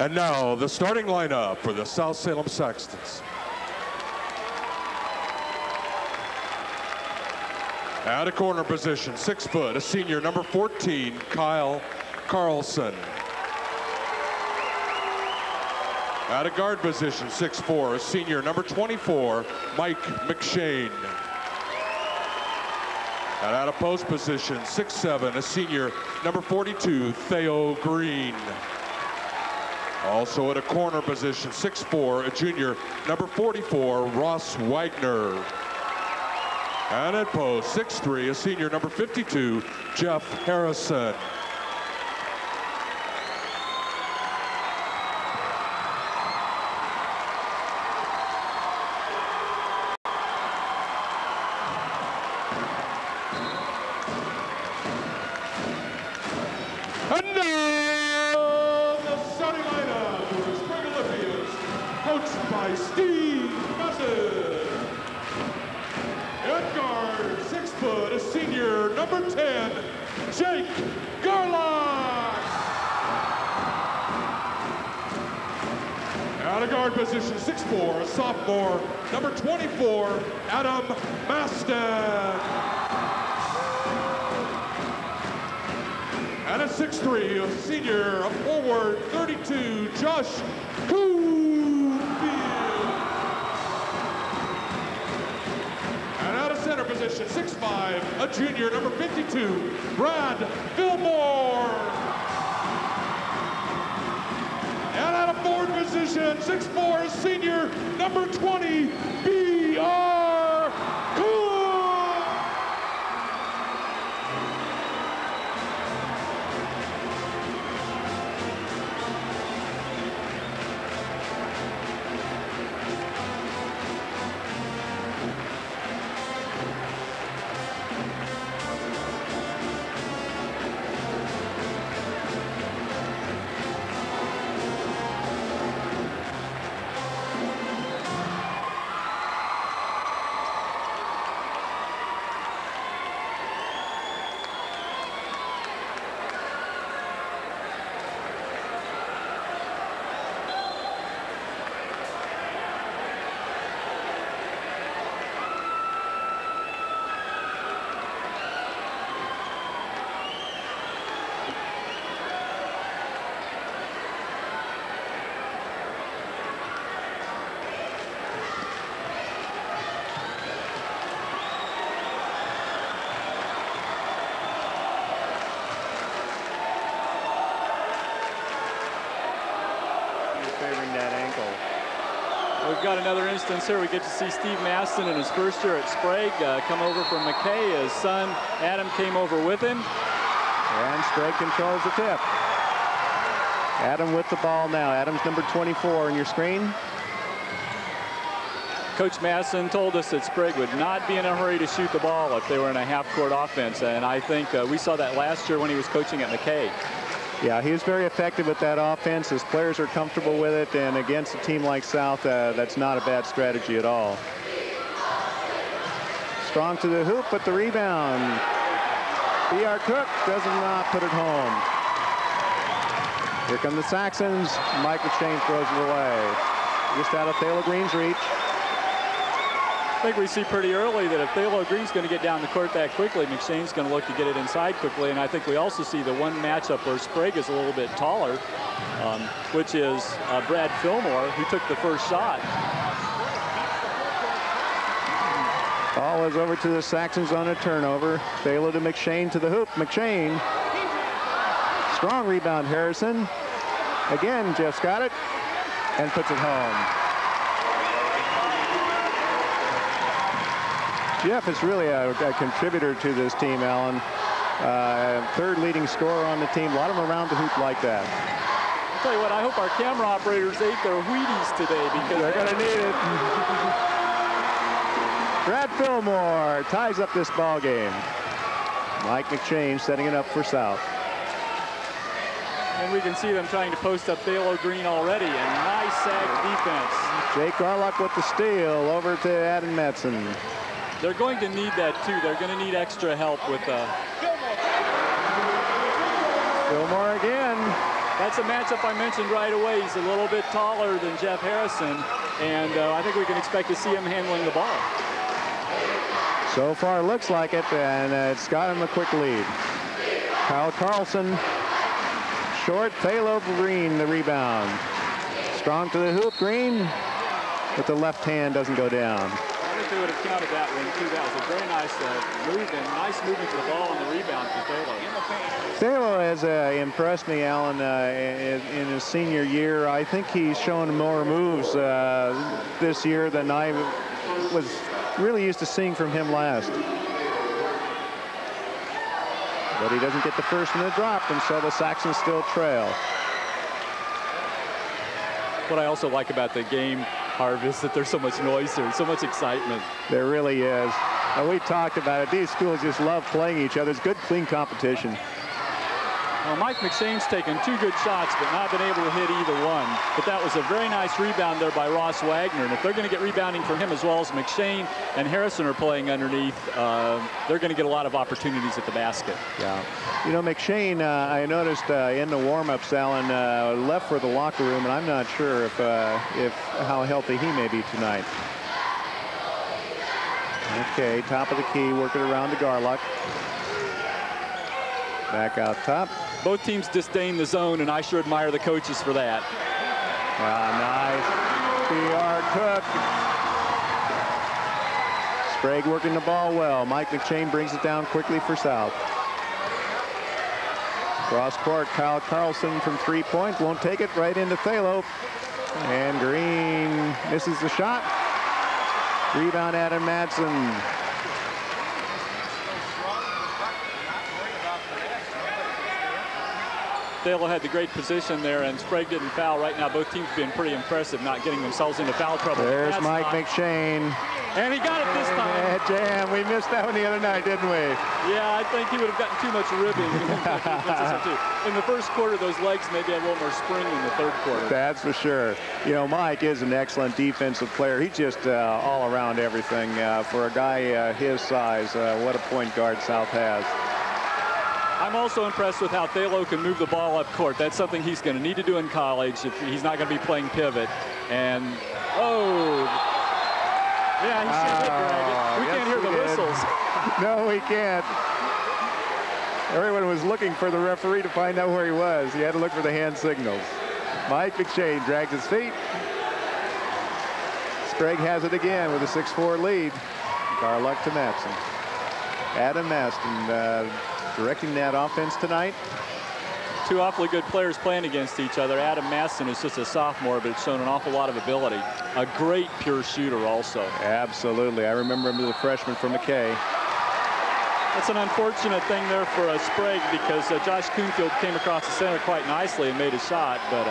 And now the starting lineup for the South Salem Saxtons. At a corner position, 6 foot, a senior, number 14, Kyle Carlson. At a guard position, 6'4", a senior, number 24, Mike McShane. And at a post position, 6'7", a senior, number 42, Thalo Green. Also at a corner position, 6'4", a junior, number 44, Ross Wagner. And at post, 6'3", a senior, number 52, Jeff Harrison. And now the starting lineup for Sprague Olympians, coached by Steve Masten. At guard, 6 foot, a senior, number 10, Jake Garlock. At a guard position, 6'4", a sophomore, number 24, Adam Masten. And at 6'3", a senior, a forward, 32, Josh Coonfield. And at a center position, 6'5", a junior, number 52, Brad Fillmore. And at a forward position, 6'4", a senior, number 20, B.R. Cool. We've got another instance here. We get to see Steve Masten in his first year at Sprague come over from McKay. His son Adam came over with him. And Sprague controls the tip. Adam with the ball now. Adam's number 24 on your screen. Coach Masten told us that Sprague would not be in a hurry to shoot the ball if they were in a half-court offense. And I think we saw that last year when he was coaching at McKay. Yeah, he was very effective with that offense. His players are comfortable with it, and against a team like South, that's not a bad strategy at all. Strong to the hoop, but the rebound. B.R. Cook does not put it home. Here come the Saxons. Mike McShane throws it away. Just out of Thalo Green's reach. I think we see pretty early that if Thalo Green's going to get down the court that quickly, McShane's going to look to get it inside quickly. And I think we also see the one matchup where Sprague is a little bit taller, which is Brad Fillmore, who took the first shot. Ball is over to the Saxons on a turnover. Thalo to McShane to the hoop. McShane. Strong rebound, Harrison. Again, Jeff's got it and puts it home. Jeff is really a contributor to this team, Alan. Third leading scorer on the team. A lot of them around the hoop like that. I'll tell you what, I hope our camera operators ate their Wheaties today because they're going to need it. Brad Fillmore ties up this ball game. Mike McShane setting it up for South. And we can see them trying to post up Thalo Green already. A nice sag defense. Jake Garlock with the steal over to Adam Metzen. They're going to need that, too. They're going to need extra help with... Gilmore again. That's a matchup I mentioned right away. He's a little bit taller than Jeff Harrison, and I think we can expect to see him handling the ball. So far, looks like it, and it's got him a quick lead. Kyle Carlson, short, Thalo Green, the rebound. Strong to the hoop, Green, but the left hand doesn't go down. I think they would have counted that one, too. That was a very nice movement, nice movement to the ball on the rebound for Thalo. Thalo has impressed me, Alan, in his senior year. I think he's shown more moves this year than I was really used to seeing from him last. But he doesn't get the first in the drop, and so the Saxons still trail. What I also like about the game, Harv, is that there's so much noise here, so much excitement. There really is. And we talked about it. These schools just love playing each other. It's good, clean competition. Well, Mike McShane's taken 2 good shots, but not been able to hit either one. But that was a very nice rebound there by Ross Wagner. And if they're going to get rebounding from him as well as McShane and Harrison are playing underneath, they're going to get a lot of opportunities at the basket. Yeah. You know, McShane, I noticed in the warm-ups, Alan, left for the locker room, and I'm not sure if how healthy he may be tonight. Okay, top of the key, working around to Garlock. Back out top. Both teams disdain the zone, and I sure admire the coaches for that. Nice. B.R. Cook. Sprague working the ball well. Mike McShane brings it down quickly for South. Cross court, Kyle Carlson from 3-point. Won't take it, right into Thalo. And Green misses the shot. Rebound, Adam Masten. Thalo had the great position there, and Sprague didn't foul. Right now, both teams being pretty impressive, not getting themselves into foul trouble. There's Mike McShane. And he got it this time. Jam. We missed that one the other night, didn't we? Yeah, I think he would have gotten too much ribbing. In the first quarter, those legs maybe had a little more spring in the third quarter. That's for sure. You know, Mike is an excellent defensive player. He's just all around everything. For a guy his size, what a point guard South has. I'm also impressed with how Thalo can move the ball up court. That's something he's going to need to do in college if he's not going to be playing pivot. And, yeah, he should have dragged it. We can't hear the whistles. No, we can't. Everyone was looking for the referee to find out where he was. He had to look for the hand signals. Mike McShane drags his feet. Sprague has it again with a 6-4 lead. Garlock to Masten. Adam Masten directing that offense tonight. 2 awfully good players playing against each other. Adam Masten is just a sophomore, but it's shown an awful lot of ability. A great pure shooter also. Absolutely. I remember him as a freshman from McKay. That's an unfortunate thing there for Sprague, because Josh Kuhnfield came across the center quite nicely and made a shot, but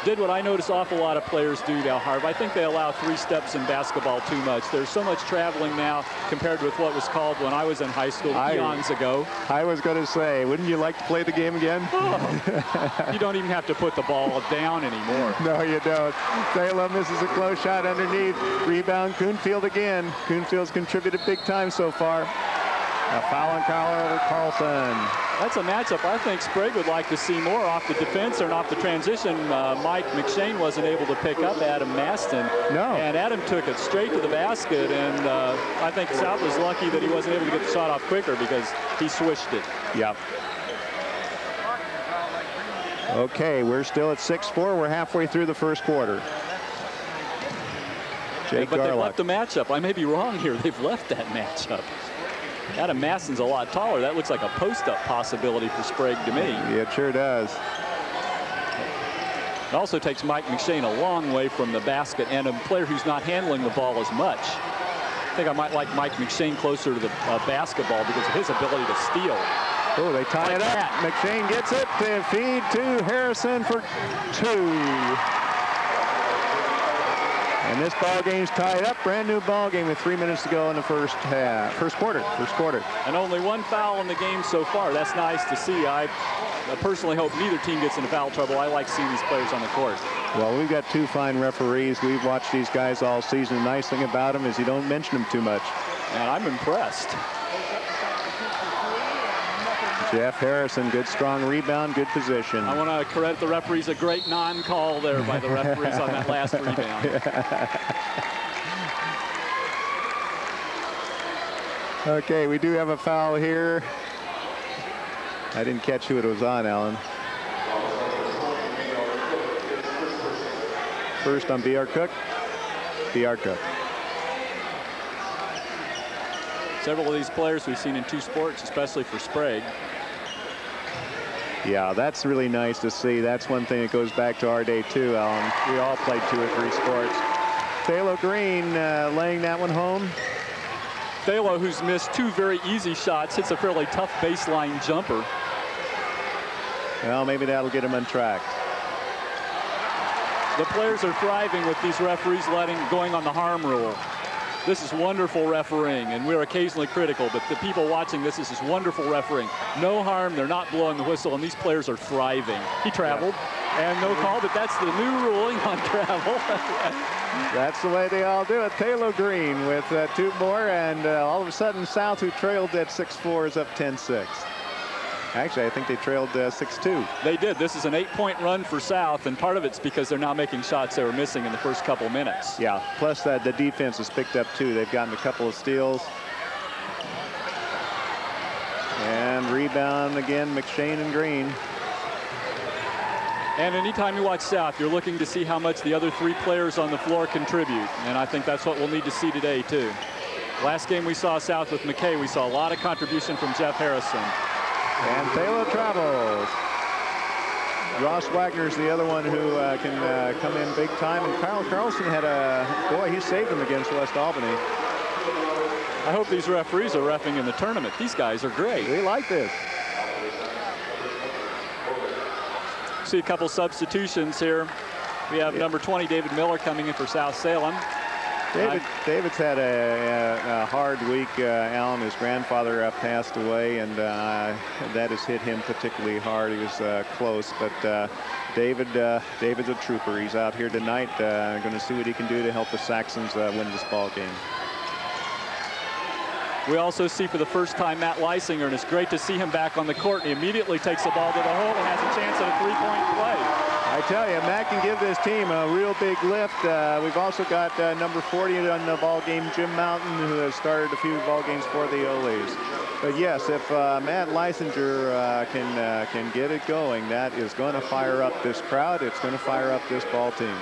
did what I notice awful lot of players do now, Harv. I think they allow 3 steps in basketball too much. There's so much traveling now compared with what was called when I was in high school eons ago. I was going to say, wouldn't you like to play the game again? Oh. You don't even have to put the ball down anymore. No, you don't. Salem misses a close shot underneath. Rebound, Kuhnfield again. Kuhnfield's contributed big time so far. A foul on Carlson. That's a matchup I think Sprague would like to see more off the defense and off the transition. Mike McShane wasn't able to pick up Adam Masten. No. And Adam took it straight to the basket, and I think South was lucky that he wasn't able to get the shot off quicker because he swished it. Yep. Okay, we're still at 6-4. We're halfway through the first quarter. But they've left the matchup. I may be wrong here. They've left that matchup. Adam Masten's a lot taller. That looks like a post-up possibility for Sprague to me. Yeah, it sure does. It also takes Mike McShane a long way from the basket, and a player who's not handling the ball as much. I think I might like Mike McShane closer to the basketball because of his ability to steal. Oh, they tie it up. McShane gets it. They feed to Harrison for 2. And this ball game's tied up. Brand new ball game with 3 minutes to go in the first quarter. And only 1 foul in the game so far. That's nice to see. I personally hope neither team gets into foul trouble. I like seeing these players on the court. Well, we've got two fine referees. We've watched these guys all season. The nice thing about them is you don't mention them too much. And I'm impressed. Jeff Harrison, good strong rebound, good position. I want to credit the referees. A great non-call there by the referees on that last rebound. Okay, we do have a foul here. I didn't catch who it was on, Alan. First on B.R. Cook. B.R. Cook. Several of these players we've seen in two sports, especially for Sprague. Yeah, that's really nice to see. That's one thing that goes back to our day, too, Alan. We all played 2 or 3 sports. Thalo Green laying that one home. Thalo, who's missed 2 very easy shots, hits a fairly tough baseline jumper. Well, maybe that'll get him on track. The players are thriving with these referees going on the harm rule. This is wonderful refereeing, and we're occasionally critical, but the people watching this is wonderful refereeing. No harm, they're not blowing the whistle, and these players are thriving. He traveled, and no call, but that's the new ruling on travel. That's the way they all do it. Thalo Green with 2 more, and all of a sudden South, who trailed at 6-4, is up 10-6. Actually, I think they trailed 6-2. They did. This is an 8-point run for South, and part of it's because they're now making shots they were missing in the first couple minutes. Yeah, plus the defense has picked up, too. They've gotten a couple of steals. And rebound again, McShane and Green. And anytime you watch South, you're looking to see how much the other 3 players on the floor contribute, and I think that's what we'll need to see today, too. Last game we saw South with McKay, we saw a lot of contribution from Jeff Harrison. And Thalo travels. Ross Wagner's the other one who can come in big time. And Kyle Carlson had boy, he saved them against West Albany. I hope these referees are reffing in the tournament. These guys are great. We like this. See a couple substitutions here. We have number 20, David Miller, coming in for South Salem. David's had a hard week, Alan. His grandfather passed away, and that has hit him particularly hard. He was close, but David's a trooper. He's out here tonight, going to see what he can do to help the Saxons win this ball game. We also see for the first time Matt Leisinger, and it's great to see him back on the court. And he immediately takes the ball to the hole and has a chance at a 3-point play. I tell you, Matt can give this team a real big lift. We've also got number 40 on the ball game, Jim Mountain, who has started a few ball games for the Ole's. But yes, if Matt Leisinger can get it going, that is going to fire up this crowd. It's going to fire up this ball team.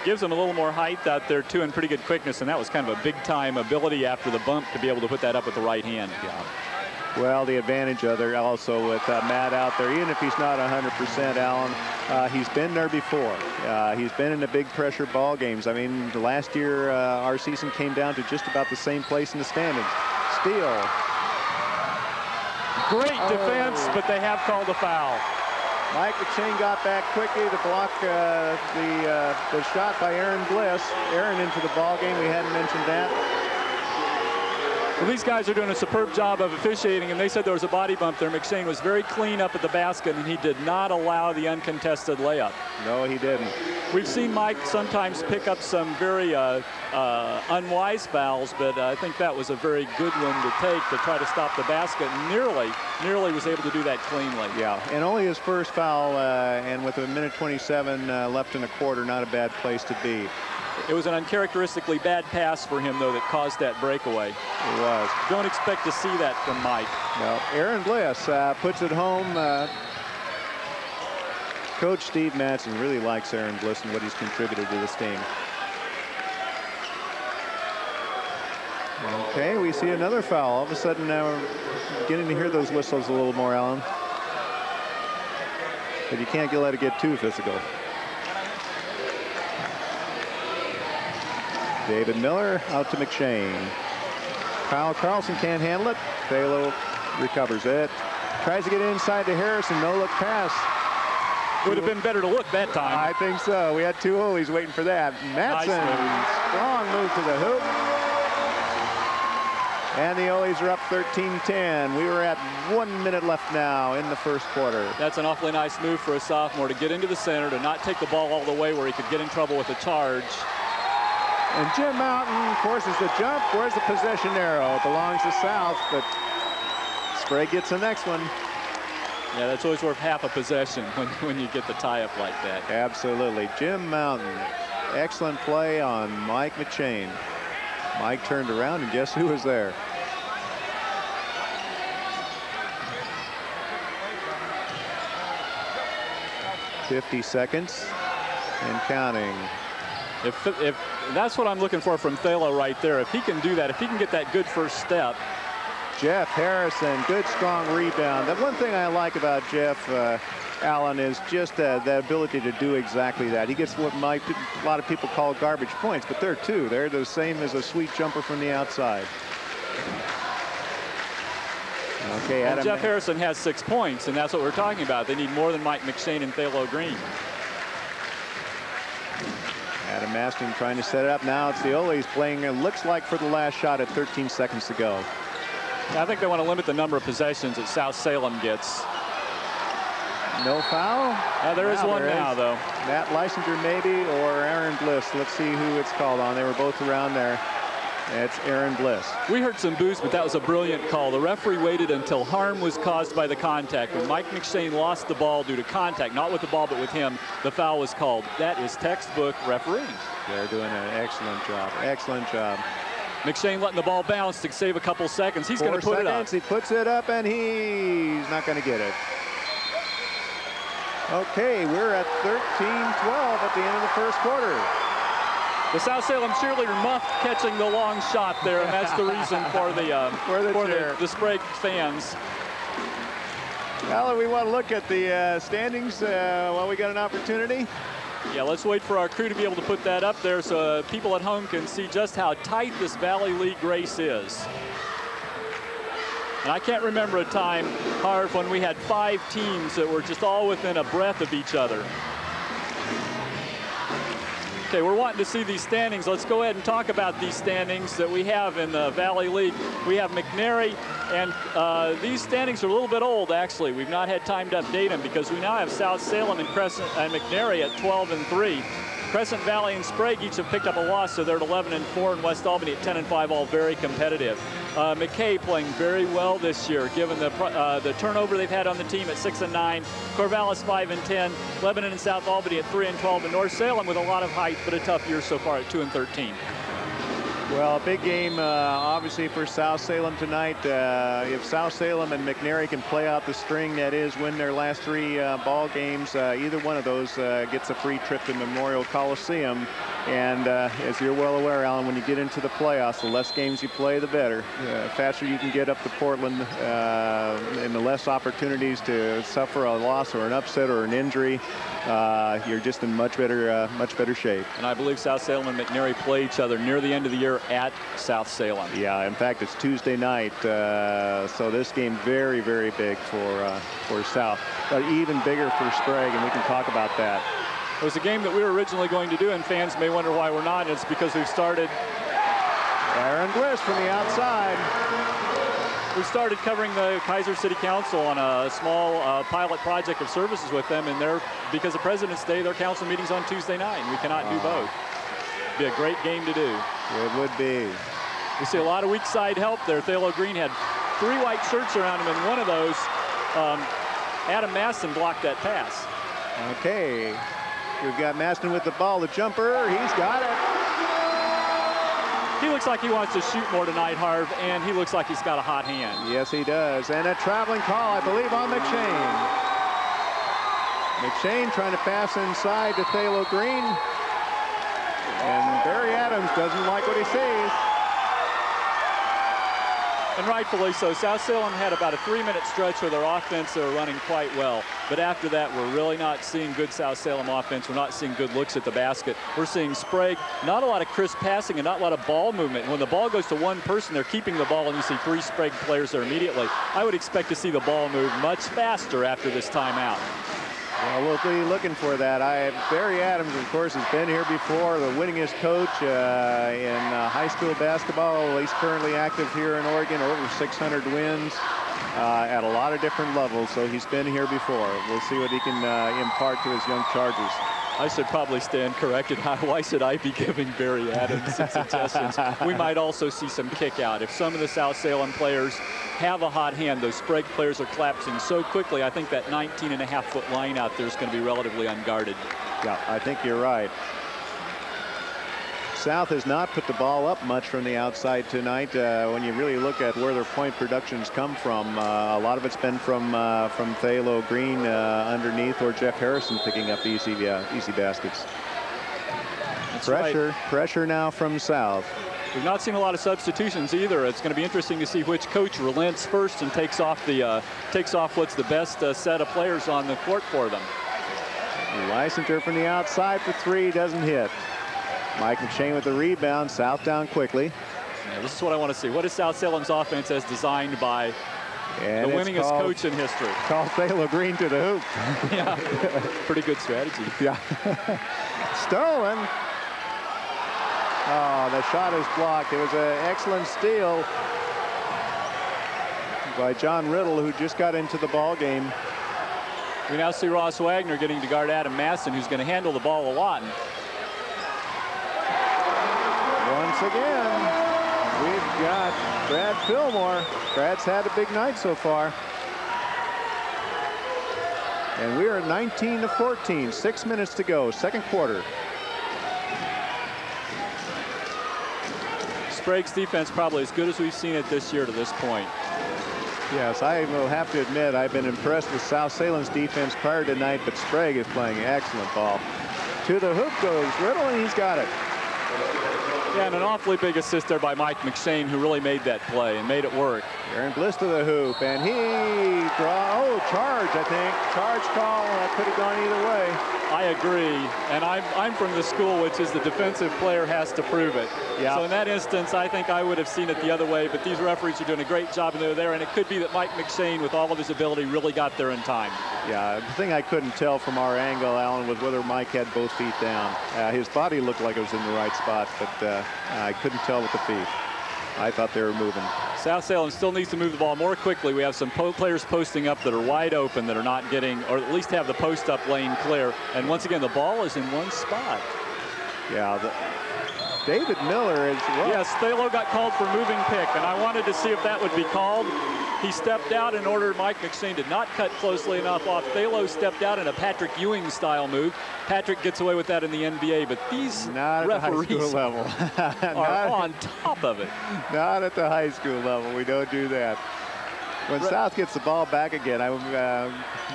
Gives them a little more height out there, too, and pretty good quickness, and that was kind of a big-time ability after the bump to be able to put that up with the right hand. Yeah. Well, the advantage other also with Matt out there, even if he's not 100%, Alan, he's been there before. He's been in the big pressure ball games. I mean, last year our season came down to just about the same place in the standings. Steal. Great defense, but they have called a foul. Mike McShane got back quickly to block the shot by Aaron Bliss. Aaron into the ball game. We hadn't mentioned that. Well, these guys are doing a superb job of officiating, and they said there was a body bump there. McShane was very clean up at the basket, and he did not allow the uncontested layup. No, he didn't. We've seen Mike sometimes pick up some very unwise fouls, but I think that was a very good one to take to try to stop the basket, and nearly was able to do that cleanly. Yeah, and only his first foul, and with a minute 27 left in a quarter, not a bad place to be. It was an uncharacteristically bad pass for him, though, that caused that breakaway. It was. Don't expect to see that from Mike. Well, Aaron Bliss puts it home. Coach Steve Masten really likes Aaron Bliss and what he's contributed to this team. Okay, we see another foul. All of a sudden, now we're beginning to hear those whistles a little more, Alan. But you can't let it get too physical. David Miller out to McShane. Kyle Carlson can't handle it. Thalo recovers it. Tries to get inside to Harrison. No look pass. Would have been better to look that time. I think so. We had 2 Olies waiting for that. Masten, Nice strong move to the hoop. And the O's are up 13-10. We were at 1 minute left now in the first quarter. That's an awfully nice move for a sophomore to get into the center, to not take the ball all the way where he could get in trouble with a charge. And Jim Mountain forces the jump. Where's the possession arrow? It belongs to South, but Sprague gets the next one. Yeah, that's always worth half a possession when you get the tie-up like that. Absolutely. Jim Mountain. Excellent play on Mike McShane. Mike turned around, and guess who was there? "50 seconds and counting." If that's what I'm looking for from Thalo right there. If he can do that, if he can get that good first step. Jeff Harrison, good strong rebound. The one thing I like about Jeff Allen is just the ability to do exactly that. He gets what a lot of people call garbage points, but they're two. They're the same as a sweet jumper from the outside. Okay, and Jeff Harrison has 6 points, and that's what we're talking about. They need more than Mike McShane and Thalo Green. Adam Masten trying to set it up. Now it's the Oles playing, it looks like, for the last shot at 13 seconds to go. I think they want to limit the number of possessions that South Salem gets. No foul? There is one now, though. Matt Leisinger maybe, or Aaron Bliss. Let's see who it's called on. They were both around there. It's Aaron Bliss. We heard some boos, but that was a brilliant call. The referee waited until harm was caused by the contact. When Mike McShane lost the ball due to contact, not with the ball, but with him, the foul was called. That is textbook refereeing. They're doing an excellent job. Excellent job. McShane letting the ball bounce to save a couple seconds. He's going to put it up. He puts it up, and he's not going to get it. Okay, we're at 13-12 at the end of the first quarter. The South Salem cheerleader muffed catching the long shot there, and that's the reason for the Sprague fans. Well, we want to look at the standings while we got an opportunity. Yeah, let's wait for our crew to be able to put that up there so people at home can see just how tight this Valley League race is. And I can't remember a time, Harv, when we had 5 teams that were just all within a breath of each other. Okay, we're wanting to see these standings. Let's go ahead and talk about these standings that we have in the Valley League. We have McNary, and these standings are a little bit old, actually. We've not had time to update them because we now have South Salem and Crescent and McNary at 12-3. Crescent Valley and Sprague each have picked up a loss, so they're at 11-4, and West Albany at 10-5, all very competitive. McKay playing very well this year, given the turnover they've had on the team at 6-9. Corvallis 5-10. Lebanon and South Albany at 3-12, and North Salem with a lot of height, but a tough year so far at 2-13. Well, a big game, obviously, for South Salem tonight. If South Salem and McNary can play out the string, that is, win their last 3 ball games, either one of those gets a free trip to Memorial Coliseum. And as you're well aware, Alan, when you get into the playoffs, the less games you play, the better. The faster you can get up to Portland, and the less opportunities to suffer a loss or an upset or an injury. You're just in much better shape. And I believe South Salem and McNary play each other near the end of the year at South Salem. Yeah, in fact, it's Tuesday night, so this game very, very big for South, but even bigger for Sprague, and we can talk about that. It was a game that we were originally going to do, and fans may wonder why we're not. It's because we've started. Aaron Bliss from the outside. We started covering the Kaiser City Council on a small pilot project of services with them, and because of President's Day, their council meeting's on Tuesday night. We cannot do both. Be a great game to do. It would be. We see a lot of weak side help there. Thalo Green had 3 white shirts around him, and one of those, Adam Masten blocked that pass. Okay, we've got Masten with the ball, the jumper, he's got it. He looks like he wants to shoot more tonight, Harv, and he looks like he's got a hot hand. Yes, he does, and a traveling call, I believe, on McShane. McShane trying to pass inside to Thalo Green. And Barry Adams doesn't like what he sees. And rightfully so. South Salem had about a 3-minute stretch where their offense they were running quite well. But after that, we're really not seeing good South Salem offense. We're not seeing good looks at the basket. We're seeing Sprague, not a lot of crisp passing and not a lot of ball movement. When the ball goes to one person, they're keeping the ball, and you see 3 Sprague players there immediately. I would expect to see the ball move much faster after this timeout. Well, we'll be looking for that. Barry Adams, of course, has been here before, the winningest coach in high school basketball. He's currently active here in Oregon, over 600 wins at a lot of different levels. So he's been here before. We'll see what he can impart to his young Chargers. I should probably stand corrected. Why should I be giving Barry Adams some suggestions? We might also see some kick out. If some of the South Salem players have a hot hand, those Sprague players are collapsing so quickly, I think that 19.5-foot line out there is going to be relatively unguarded. Yeah, I think you're right. South has not put the ball up much from the outside tonight. When you really look at where their point productions come from, a lot of it's been from Thalo Green underneath, or Jeff Harrison picking up easy baskets. That's Pressure now from South. We've not seen a lot of substitutions either. It's going to be interesting to see which coach relents first and takes off what's the best set of players on the court for them. Lysinger from the outside for three, doesn't hit. Mike McShane with the rebound. South down quickly. Yeah, this is what I want to see. What is South Salem's offense as designed by the winningest coach in history? Call Thalo Green to the hoop. Yeah, pretty good strategy. Yeah. Stolen. Oh, the shot is blocked. It was an excellent steal by John Riddle, who just got into the ball game. We now see Ross Wagner getting to guard Adam Masten, who's going to handle the ball a lot. Once again, we've got Brad Fillmore. Brad's had a big night so far. And we are at 19-14, 6 minutes to go, second quarter. Sprague's defense probably as good as we've seen it this year to this point. Yes, I will have to admit I've been impressed with South Salem's defense prior to tonight, but Sprague is playing excellent ball. To the hoop goes Riddle, and he's got it. Yeah, and an awfully big assist there by Mike McShane, who really made that play and made it work. Aaron Bliss to the hoop, and he charge, I think. Charge call, could have gone either way. I agree, and I'm from the school which is the defensive player has to prove it. Yeah. So in that instance, I think I would have seen it the other way, but these referees are doing a great job and they're there, and it could be that Mike McShane, with all of his ability, really got there in time. Yeah, the thing I couldn't tell from our angle, Alan, was whether Mike had both feet down. His body looked like it was in the right spot, but I couldn't tell with the feet. I thought they were moving. South Salem still needs to move the ball more quickly. We have some players posting up that are wide open, that are not getting, or at least have the post-up lane clear. And once again, the ball is in one spot. Yeah, David Miller is... Well. Yes, Thalo got called for moving pick, and I wanted to see if that would be called. He stepped out in order. Mike McShane did not cut closely enough off. Thalo stepped out in a Patrick Ewing style move. Patrick gets away with that in the NBA, but these referees level. are on top of it. Not at the high school level. We don't do that. When South gets the ball back again,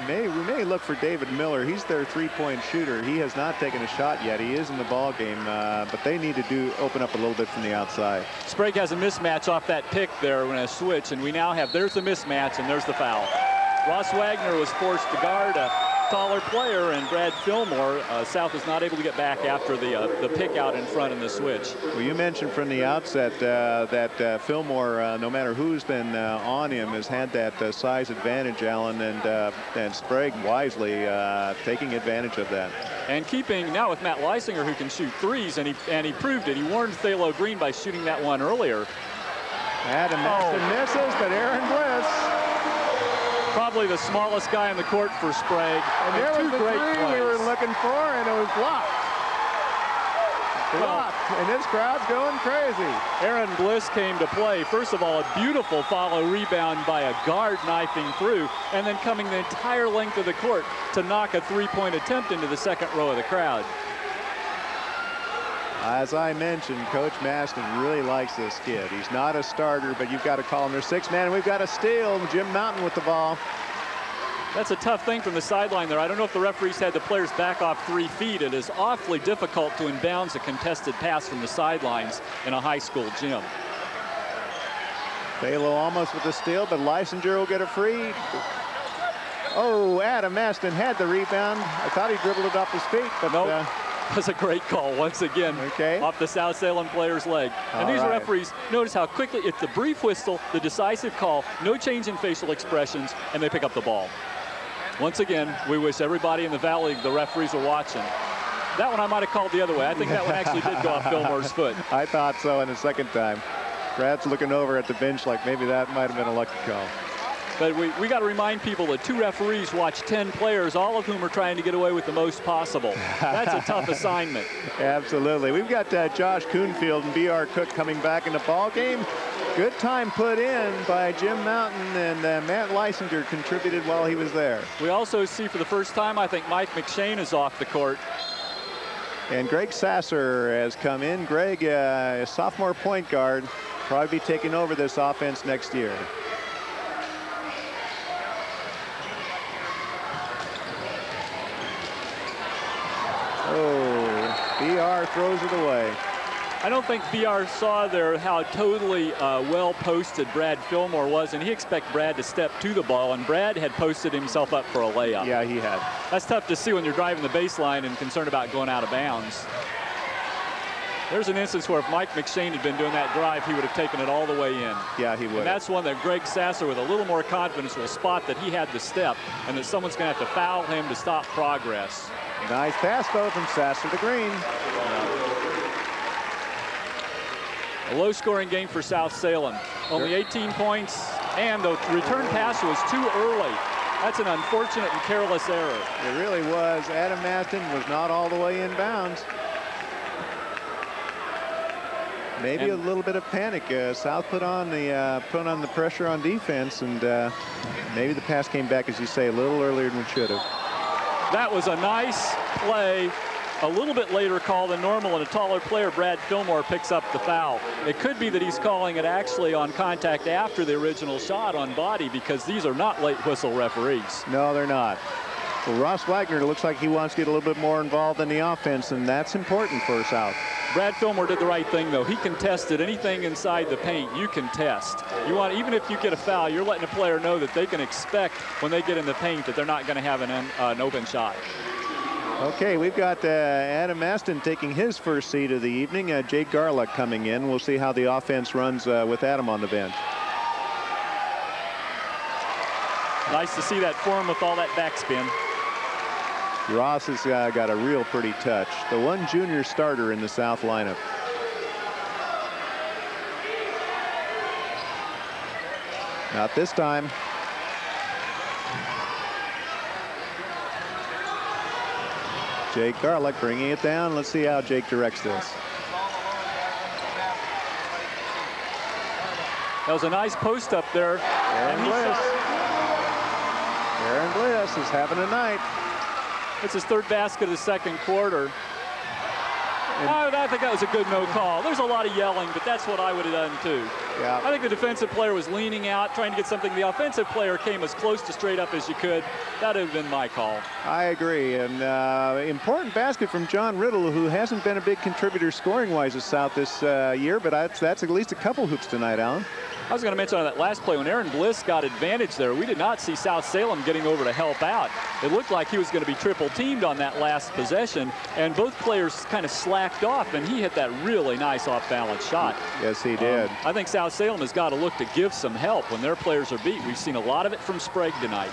we may look for David Miller. He's their three-point shooter. He has not taken a shot yet. He is in the ball game, but they need to open up a little bit from the outside. Sprague has a mismatch off that pick there when a switch, and we now have, there's the mismatch, and there's the foul. Ross Wagner was forced to guard a taller player, and Brad Fillmore, South is not able to get back after the pick out in front in the switch. Well, you mentioned from the outset that Fillmore, no matter who's been on him, has had that size advantage, Alan, and Sprague wisely taking advantage of that. And keeping now with Matt Lysinger, who can shoot threes, and he proved it. He warned Thalo Green by shooting that one earlier. Adam Masten misses, but Aaron Bliss. Probably the smallest guy on the court for Sprague. And there was the three we were looking for, and it was blocked. Blocked, and this crowd's going crazy. Aaron Bliss came to play. First of all, a beautiful follow rebound by a guard knifing through, and then coming the entire length of the court to knock a three-point attempt into the second row of the crowd. As I mentioned, Coach Masten really likes this kid. He's not a starter, but you've got to call him their sixth man. And we've got a steal. Jim Mountain with the ball. That's a tough thing from the sideline there. I don't know if the referees had the players back off 3 feet. It is awfully difficult to inbounds a contested pass from the sidelines in a high school gym. Thalo almost with the steal, but Lysinger will get a free. Oh, Adam Masten had the rebound. I thought he dribbled it off his feet, but nope. That's a great call once again, off the South Salem player's leg. And these referees, notice how quickly, it's the brief whistle, the decisive call, no change in facial expressions, and they pick up the ball. Once again, we wish everybody in the Valley, the referees were watching. That one I might have called the other way. I think that one actually did go off Fillmore's foot. I thought so in the second time. Brad's looking over at the bench like maybe that might have been a lucky call. But we got to remind people that 2 referees watch 10 players, all of whom are trying to get away with the most possible. That's a tough assignment. Absolutely. We've got Josh Kuhnfield and B.R. Cook coming back in the ball game. Good time put in by Jim Mountain, and Matt Leisinger contributed while he was there. We also see for the first time, I think Mike McShane is off the court. And Greg Sasser has come in. Greg, a sophomore point guard, probably be taking over this offense next year. Oh, BR throws it away. I don't think BR saw there how totally well posted Brad Fillmore was, and he expected Brad to step to the ball, and Brad had posted himself up for a layup. Yeah, he had. That's tough to see when you're driving the baseline and concerned about going out of bounds. There's an instance where if Mike McShane had been doing that drive, he would have taken it all the way in. Yeah, he would. And that's one that Greg Sasser, with a little more confidence, will spot that he had the step and that someone's going to have to foul him to stop progress. Nice pass, though, from Sasser to Green. A low-scoring game for South Salem. Only 18 points, and the return pass was too early. That's an unfortunate and careless error. It really was. Adam Masten was not all the way in bounds. Maybe a little bit of panic. South put on the pressure on defense, and maybe the pass came back, as you say, a little earlier than it should have. That was a nice play. A little bit later call than normal, and a taller player, Brad Fillmore, picks up the foul. It could be that he's calling it actually on contact after the original shot on body, because these are not late whistle referees. No, they're not. Well, Ross Wagner looks like he wants to get a little bit more involved in the offense, and that's important for South. Brad Fillmore did the right thing, though. He contested anything inside the paint. You can test. Even if you get a foul, you're letting a player know that they can expect when they get in the paint that they're not going to have an open shot. Okay, we've got Adam Masten taking his first seat of the evening. Jake Garlick coming in. We'll see how the offense runs with Adam on the bench. Nice to see that form with all that backspin. Ross has got a real pretty touch. The one junior starter in the South lineup. Not this time. Jake Garlick bringing it down. Let's see how Jake directs this. That was a nice post up there. Aaron Bliss. Aaron Bliss is having a night. It's his 3rd basket of the 2nd quarter. I think that was a good no call. There's a lot of yelling, but that's what I would have done too. Yeah. I think the defensive player was leaning out, trying to get something. The offensive player came as close to straight up as you could. That would have been my call. I agree. And important basket from John Riddle, who hasn't been a big contributor scoring-wise at South this year, but that's at least a couple hoops tonight, Alan. I was going to mention on that last play, when Aaron Bliss got advantage there, we did not see South Salem getting over to help out. It looked like he was going to be triple teamed on that last possession, and both players kind of slacked off, and he hit that really nice off-balance shot. Yes, he did. I think South Salem has got to look to give some help when their players are beat. We've seen a lot of it from Sprague tonight.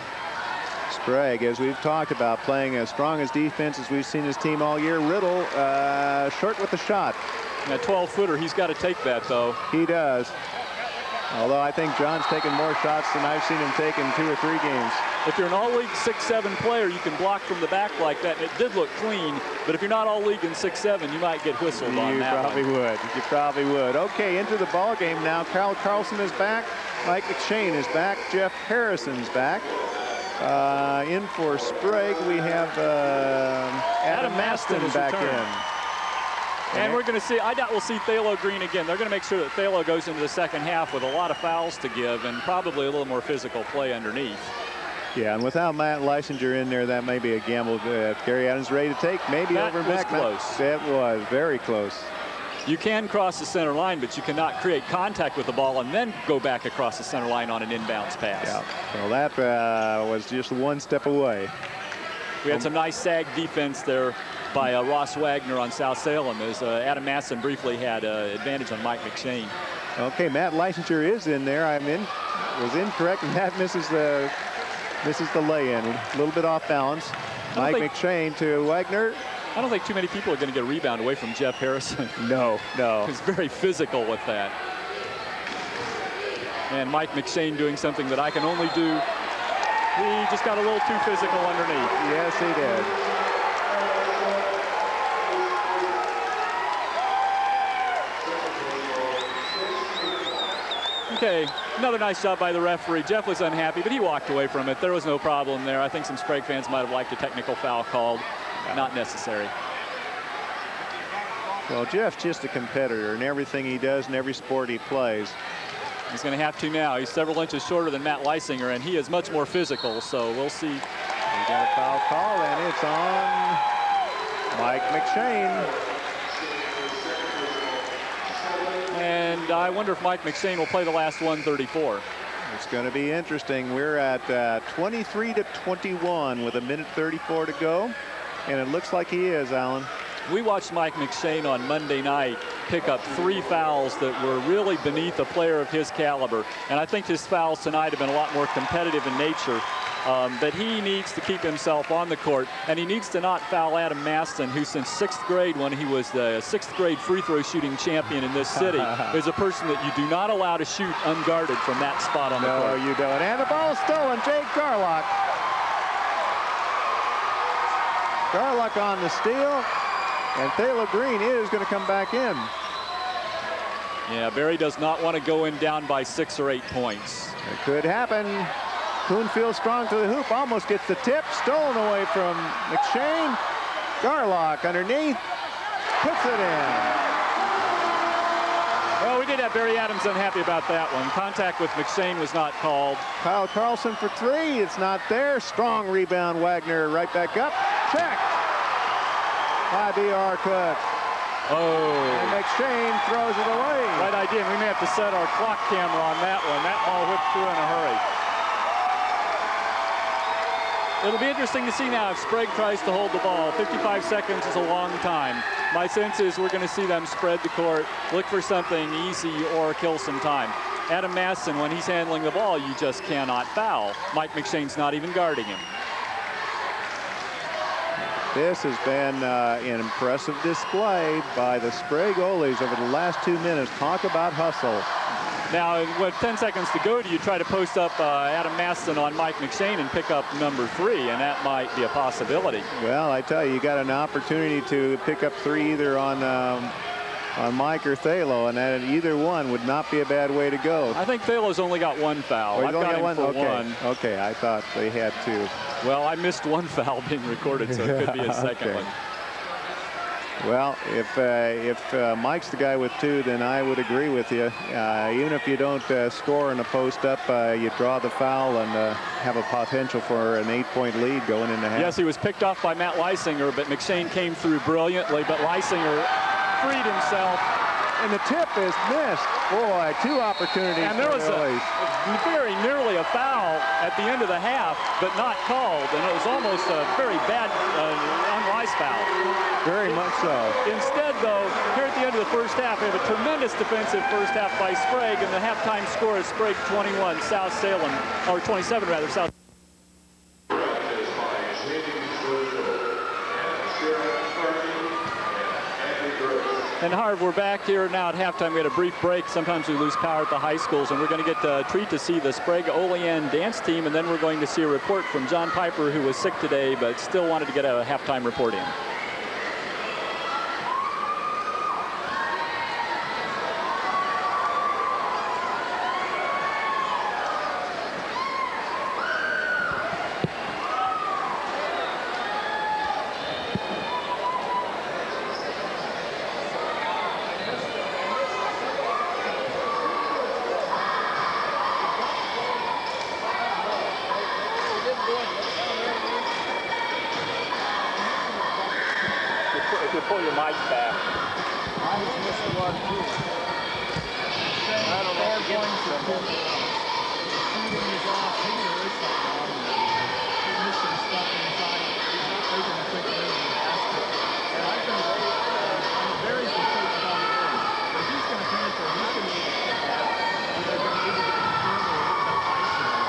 Sprague, as we've talked about, playing as strong as defense as we've seen his team all year. Riddle short with the shot. That 12-footer, he's got to take that, though. He does. Although I think John's taken more shots than I've seen him take in 2 or 3 games. If you're an all-league 6'7" player, you can block from the back like that, and it did look clean. But if you're not all-league in 6'7", you might get whistled on that. You probably would. You probably would. Okay, into the ball game now. Carl Carlson is back. Mike McShane is back. Jeff Harrison's back. In for Sprague, we have Adam Masten back in. And we're going to see, I doubt we'll see Thalo Green again. They're going to make sure that Thalo goes into the second half with a lot of fouls to give and probably a little more physical play underneath. Yeah, and without Matt Leisinger in there, that may be a gamble Gary Adams ready to take. Maybe over and back. Close. That was very close. You can cross the center line, but you cannot create contact with the ball and then go back across the center line on an inbounds pass. Yeah, well, that was just one step away. We had some nice sag defense there by Ross Wagner on South Salem, as Adam Masten briefly had advantage on Mike McShane. Okay, Matt Leisinger is in there. Was incorrect, and Matt misses the Misses the lay-in, a little bit off balance. Mike McShane to Wagner. I don't think too many people are going to get a rebound away from Jeff Harrison. No. He's very physical with that. And Mike McShane doing something that I can only do. He just got a little too physical underneath. Yes, he did. Okay, another nice job by the referee. Jeff was unhappy, but he walked away from it. There was no problem there. I think some Sprague fans might have liked a technical foul called. Not necessary. Well, Jeff's just a competitor in everything he does and every sport he plays. He's going to have to now. He's several inches shorter than Matt Leisinger, and he is much more physical, so we'll see. We got a foul call, and it's on Mike McShane. And I wonder if Mike McShane will play the last 134. It's going to be interesting. We're at 23-21 with 1:34 to go. And it looks like he is, Alan. We watched Mike McShane on Monday night pick up 3 fouls that were really beneath a player of his caliber. And I think his fouls tonight have been a lot more competitive in nature. But he needs to keep himself on the court, and he needs to not foul Adam Masten, who since 6th grade, when he was the 6th grade free throw shooting champion in this city, is a person that you do not allow to shoot unguarded from that spot on the court. No, you don't. And the ball stolen. Jake Garlock. Garlock on the steal, and Thalo Green is going to come back in. Yeah, Barry does not want to go in down by 6 or 8 points. It could happen. Kuhnfield strong to the hoop, almost gets the tip, stolen away from McShane. Garlock underneath, puts it in. Well, we did have Barry Adams unhappy about that one. Contact with McShane was not called. Kyle Carlson for 3, it's not there. Strong rebound, Wagner right back up, checked by B.R. Cook. Oh. And McShane throws it away. Right idea, and we may have to set our clock camera on that one. That ball whipped through in a hurry. It'll be interesting to see now if Sprague tries to hold the ball. 55 seconds is a long time. My sense is we're going to see them spread the court, look for something easy or kill some time. Adam Masten, when he's handling the ball, you just cannot foul. Mike McShane's not even guarding him. This has been an impressive display by the Sprague Olies over the last 2 minutes. Talk about hustle. Now, with 10 seconds to go, do you try to post up Adam Masten on Mike McShane and pick up number 3, and that might be a possibility. Well, I tell you, you got an opportunity to pick up 3 either on Mike or Thalo, and that either one would not be a bad way to go. I think Thalo's only got 1 foul. Oh, I've got him for okay. 1. Okay, I thought they had 2. Well, I missed 1 foul being recorded, so it could be a second okay. one. Well, if Mike's the guy with 2, then I would agree with you. Even if you don't score in a post-up, you draw the foul and have a potential for an 8-point lead going into half. Yes, he was picked off by Matt Leisinger, but McShane came through brilliantly, but Leisinger freed himself. And the tip is missed. Boy, 2 opportunities. And there was very nearly a foul at the end of the half, but not called. And it was almost a very bad, unwise foul. Very much so. Instead, though, here at the end of the first half, we have a tremendous defensive first half by Sprague, and the halftime score is Sprague 21, South Salem, or 27 rather, South. And Harv, we're back here now at halftime. We had a brief break. Sometimes we lose power at the high schools, and we're going to get a treat to see the Sprague Olean dance team, and then we're going to see a report from John Piper, who was sick today, but still wanted to get a halftime report in. Pull your mic back. I was missing one too. I don't know if going to shooting is off. Maybe there is something on there. He's missing stuff inside. He's not taking a quick move in the basket. And I think Barry's been taking on the ring. But he's going to finish it. He's going to need to get that. And they're going to either get him or get that ice in.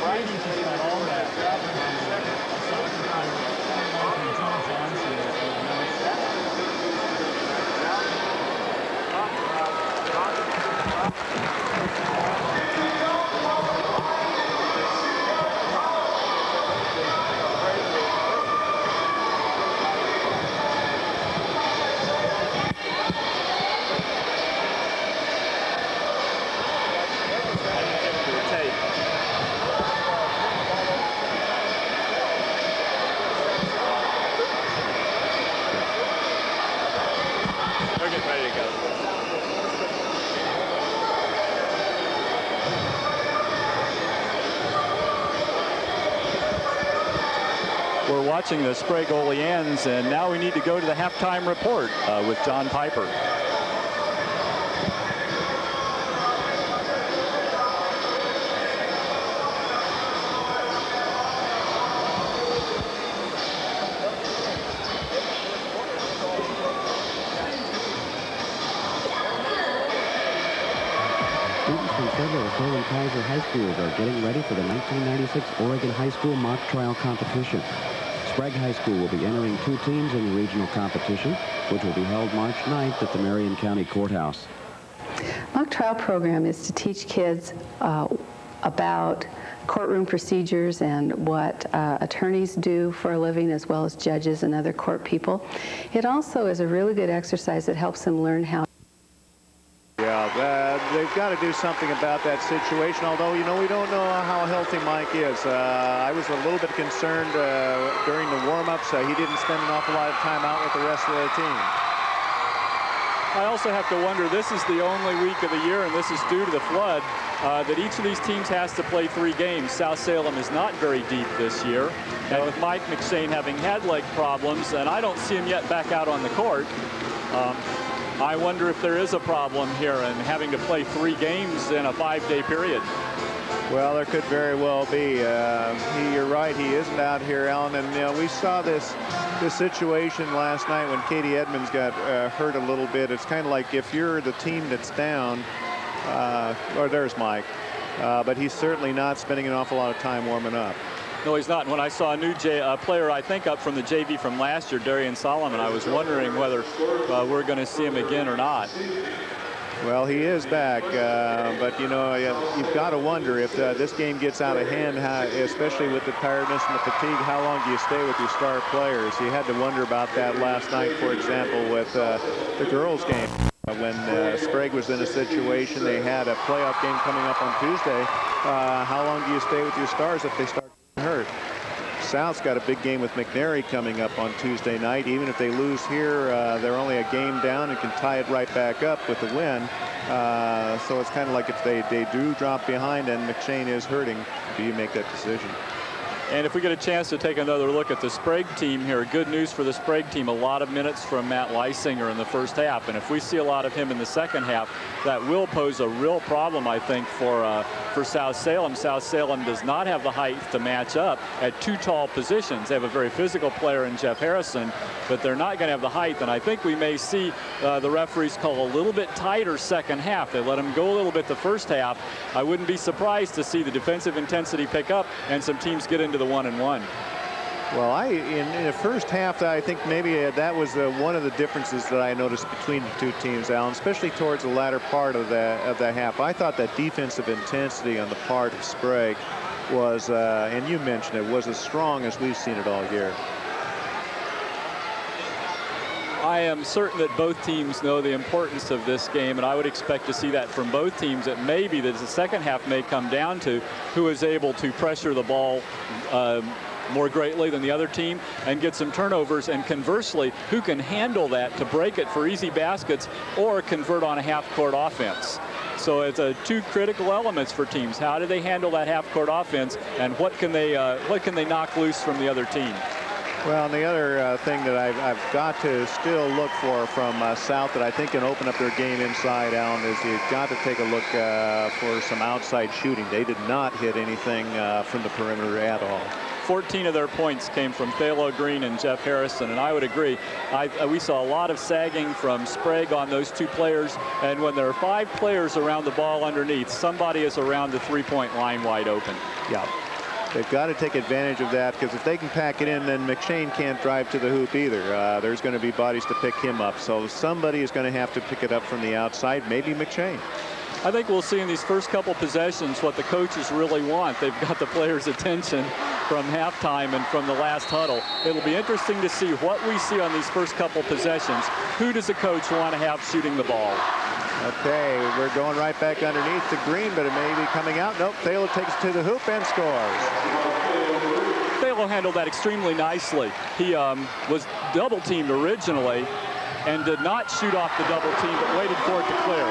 Brady just got all that. We're watching the Sprague Oleans, and now we need to go to the halftime report with John Piper. Students from several Salem Kaiser high schools are getting ready for the 1996 Oregon High School mock trial competition. Sprague High School will be entering 2 teams in the regional competition, which will be held March 9th at the Marion County Courthouse. Mock trial program is to teach kids about courtroom procedures and what attorneys do for a living, as well as judges and other court people. It also is a really good exercise that helps them learn how. Yeah, they've got to do something about that situation, although, you know, we don't know how healthy Mike is. I was a little bit concerned during the warm-ups. He didn't spend an awful lot of time out with the rest of the team. I also have to wonder, this is the only week of the year, and this is due to the flood, that each of these teams has to play 3 games. South Salem is not very deep this year. And with Mike McShane having had leg problems, and I don't see him yet back out on the court, I wonder if there is a problem here and having to play 3 games in a 5-day period. Well, there could very well be. You're right, he isn't out here, Alan. And, you know, we saw this situation last night when Katie Edmonds got hurt a little bit. It's kind of like if you're the team that's down, or there's Mike, but he's certainly not spending an awful lot of time warming up. No, he's not. And when I saw a new player, I think, up from the JV from last year, Darian Salem, I was wondering whether we're going to see him again or not. Well, he is back, but, you know, you've got to wonder if this game gets out of hand, especially with the tiredness and the fatigue, how long do you stay with your star players? You had to wonder about that last night, for example, with the girls' game. When Sprague was in a situation, they had a playoff game coming up on Tuesday. How long do you stay with your stars if they start getting hurt? South's got a big game with McNary coming up on Tuesday night. Even if they lose here, they're only a game down and can tie it right back up with a win. So it's kind of like if they do drop behind and McShane is hurting, do you make that decision? And if we get a chance to take another look at the Sprague team here, good news for the Sprague team, a lot of minutes from Matt Leisinger in the first half. And if we see a lot of him in the second half, that will pose a real problem, I think, for South Salem. South Salem does not have the height to match up at 2 tall positions. They have a very physical player in Jeff Harrison, but they're not going to have the height. And I think we may see the referees call a little bit tighter second half. They let them go a little bit the first half. I wouldn't be surprised to see the defensive intensity pick up and some teams get into the 1-and-1. Well, in the first half, I think maybe that was one of the differences that I noticed between the 2 teams, Alan, especially towards the latter part of the half. I thought that defensive intensity on the part of Sprague was, and you mentioned it, was as strong as we've seen it all year. I am certain that both teams know the importance of this game, and I would expect to see that from both teams. It may be that the second half may come down to who is able to pressure the ball more greatly than the other team and get some turnovers, and conversely, who can handle that to break it for easy baskets or convert on a half-court offense. So it's 2 critical elements for teams. How do they handle that half-court offense, and what can they knock loose from the other team? Well, and the other thing that I've got to still look for from South that I think can open up their game inside, Alan, is you've got to take a look for some outside shooting. They did not hit anything from the perimeter at all. 14 of their points came from Thalo Green and Jeff Harrison, and I would agree. We saw a lot of sagging from Sprague on those 2 players, and when there are 5 players around the ball underneath, somebody is around the 3-point line wide open. Yeah. They've got to take advantage of that, because if they can pack it in, then McShane can't drive to the hoop either. There's going to be bodies to pick him up. So somebody is going to have to pick it up from the outside, maybe McShane. I think we'll see in these first couple possessions what the coaches really want. They've got the players' attention from halftime and from the last huddle. It'll be interesting to see what we see on these first couple possessions. Who does the coach want to have shooting the ball? Okay, we're going right back underneath the green, but it may be coming out. Nope, Thalo takes it to the hoop and scores. Thalo handled that extremely nicely. He was double-teamed originally and did not shoot off the double team, but waited for it to clear.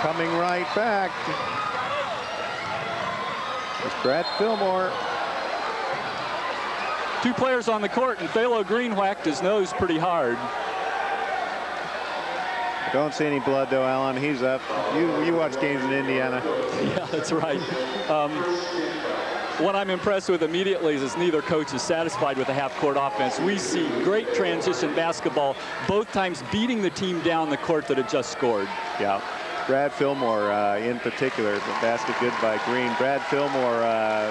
Coming right back. It's Brad Fillmore. Two players on the court, and Thalo Green whacked his nose pretty hard. Don't see any blood, though, Alan. He's up. You watch games in Indiana. Yeah, that's right. What I'm impressed with immediately is neither coach is satisfied with the half-court offense. We see great transition basketball, both times beating the team down the court that had just scored. Yeah. Brad Fillmore in particular, the basket good by Green. Brad Fillmore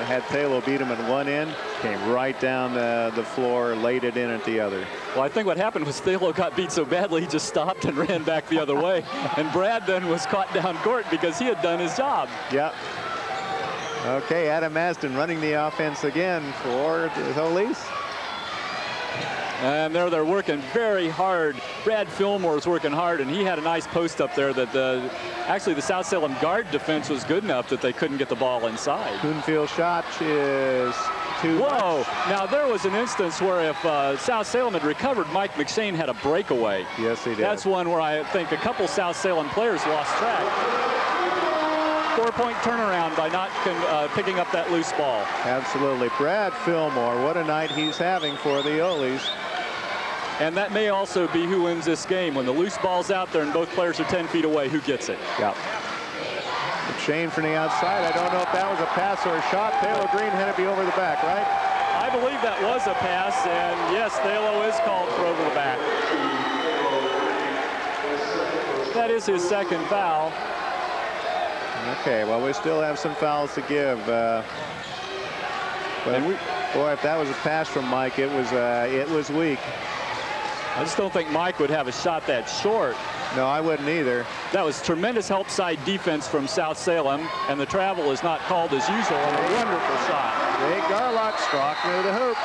had Thalo beat him at one end, came right down the floor, laid it in at the other. Well, I think what happened was Thalo got beat so badly he just stopped and ran back the other way. And Brad then was caught down court because he had done his job. Yeah. Okay, Adam Masten running the offense again for the Holies. And they're working very hard. Brad Fillmore is working hard, and he had a nice post up there that actually the South Salem guard defense was good enough that they couldn't get the ball inside. Coonfield shot is too much. Now there was an instance where if South Salem had recovered, Mike McShane had a breakaway. Yes, he did. That's one where I think a couple South Salem players lost track. 4-point turnaround by not picking up that loose ball. Absolutely. Brad Fillmore, what a night he's having for the Olies. And that may also be who wins this game. When the loose ball's out there and both players are 10 feet away, who gets it? Yeah. McShane from the outside. I don't know if that was a pass or a shot. Thalo Green had to be over the back, right? I believe that was a pass, and yes, Thalo is called for over the back. That is his second foul. Okay, well, we still have some fouls to give. Boy, if that was a pass from Mike, it was weak. I just don't think Mike would have a shot that short. No, I wouldn't either. That was tremendous help side defense from South Salem, and the travel is not called as usual. A wonderful shot. Jake Garlock struck near the hoop.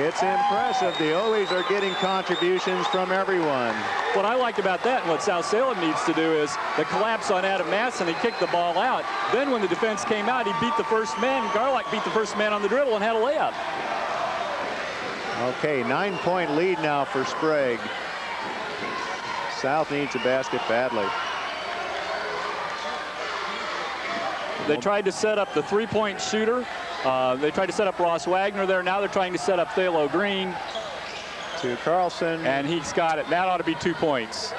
It's impressive. The Olies are getting contributions from everyone. What I liked about that and what South Salem needs to do is the collapse on Adam Masten. He kicked the ball out. Then when the defense came out, he beat the first man. Garlock beat the first man on the dribble and had a layup. Okay, 9-point lead now for Sprague. South needs a basket badly. They tried to set up the three-point shooter. They tried to set up Ross Wagner there. Now they're trying to set up Thalo Green. To Carlson. And he's got it. That ought to be 2 points.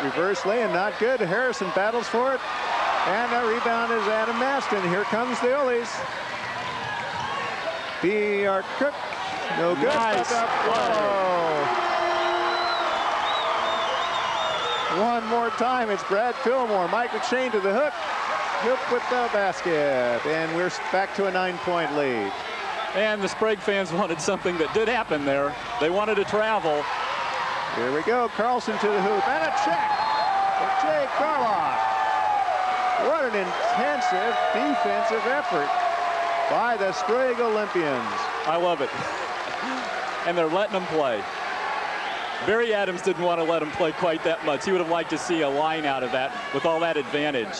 Reverse lay-in, not good. Harrison battles for it. And the rebound is Adam Masten. Here comes the Olies. B.R. Cook. No good. Nice. One more time. It's Brad Fillmore. Mike McShane to the hook. Hook with the basket. And we're back to a 9-point lead. And the Sprague fans wanted something that did happen there. They wanted to travel. Here we go. Carlson to the hoop. And a check for Jake Garlock. What an intensive defensive effort by the Sprague Olympians. I love it. And they're letting them play. Barry Adams didn't want to let him play quite that much. He would have liked to see a line out of that with all that advantage.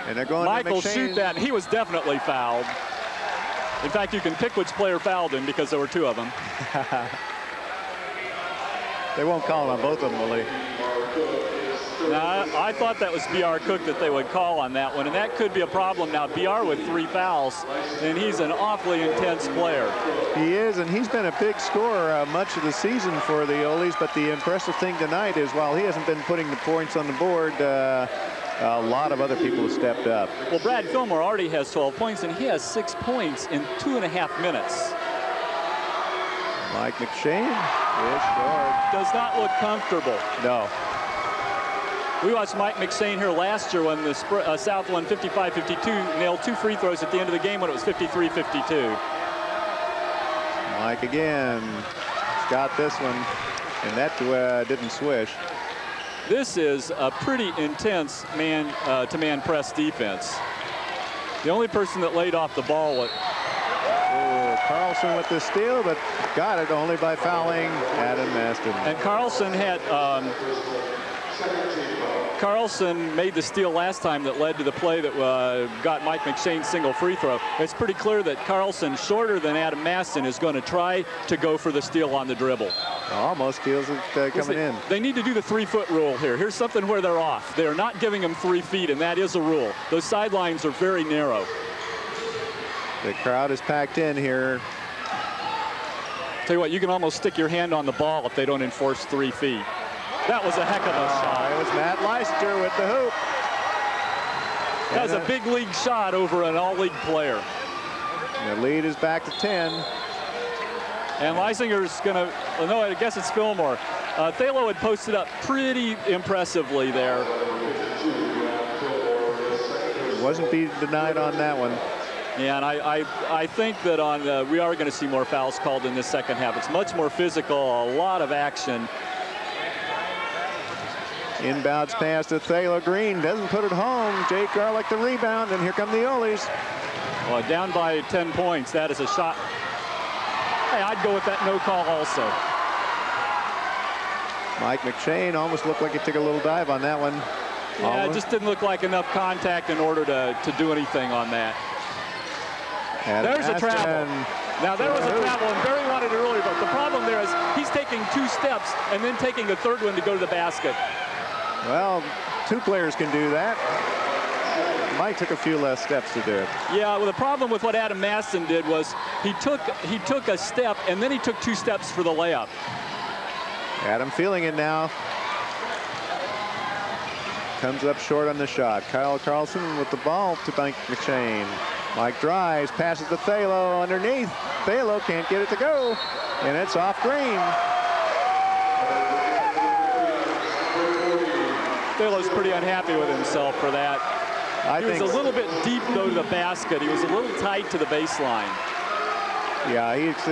And they're going Michael to McShane. shoot that, and he was definitely fouled. In fact, you can pick which player fouled him because there were two of them. They won't call on both of them, will they? Now, I thought that was B.R. Cook that they would call on that one, and that could be a problem now. B.R. with 3 fouls, and he's an awfully intense player. He is, and he's been a big scorer much of the season for the Olies, but the impressive thing tonight is while he hasn't been putting the points on the board, a lot of other people have stepped up. Well, Brad Fillmore already has 12 points, and he has 6 points in 2.5 minutes. Mike McShane is short. Does not look comfortable. No. We watched Mike McShane here last year when the South won 55-52, nailed 2 free throws at the end of the game when it was 53-52. Mike again got this one, and that didn't swish. This is a pretty intense man-to-man press defense. The only person that laid off the ball Carlson with the steal, but got it only by fouling Adam Masten. And Carlson had Carlson made the steal last time that led to the play that got Mike McShane's single free throw. It's pretty clear that Carlson, shorter than Adam Masten, is going to try to go for the steal on the dribble. Almost feels it coming in. They need to do the 3-foot rule here. Here's something where they're off. They're not giving them 3 feet, and that is a rule. Those sidelines are very narrow. The crowd is packed in here. Tell you what, you can almost stick your hand on the ball if they don't enforce 3 feet. That was a heck of a shot. It was Matt Leicester with the hoop. That was a big league shot over an all-league player. The lead is back to 10. And Leisinger's going to, well, no, I guess it's Fillmore. Thalo had posted up pretty impressively there. Wasn't being denied on that one. Yeah, and I think that we are going to see more fouls called in this second half. It's much more physical, a lot of action. Inbounds pass to Thalo Green, doesn't put it home. Jake Garlick the rebound, and here come the Ollies. Well, down by 10 points. That is a shot. Hey, I'd go with that no call also. Mike McShane almost looked like he took a little dive on that one. Yeah, it just didn't look like enough contact in order to do anything on that. There's a travel. Now, there was a travel, and Barry wanted it earlier, but the problem there is he's taking 2 steps and then taking a 3rd one to go to the basket. Well, 2 players can do that. Mike took a few less steps to do it. Yeah, well, the problem with what Adam Masten did was he took a step, and then he took 2 steps for the layup. Adam feeling it now. Comes up short on the shot. Kyle Carlson with the ball to Mike McShane. Mike drives, passes to Thalo underneath. Thalo can't get it to go, and it's off Green. Thalo's pretty unhappy with himself for that. He was a little bit deep, though, to the basket. He was a little tight to the baseline. Yeah, he's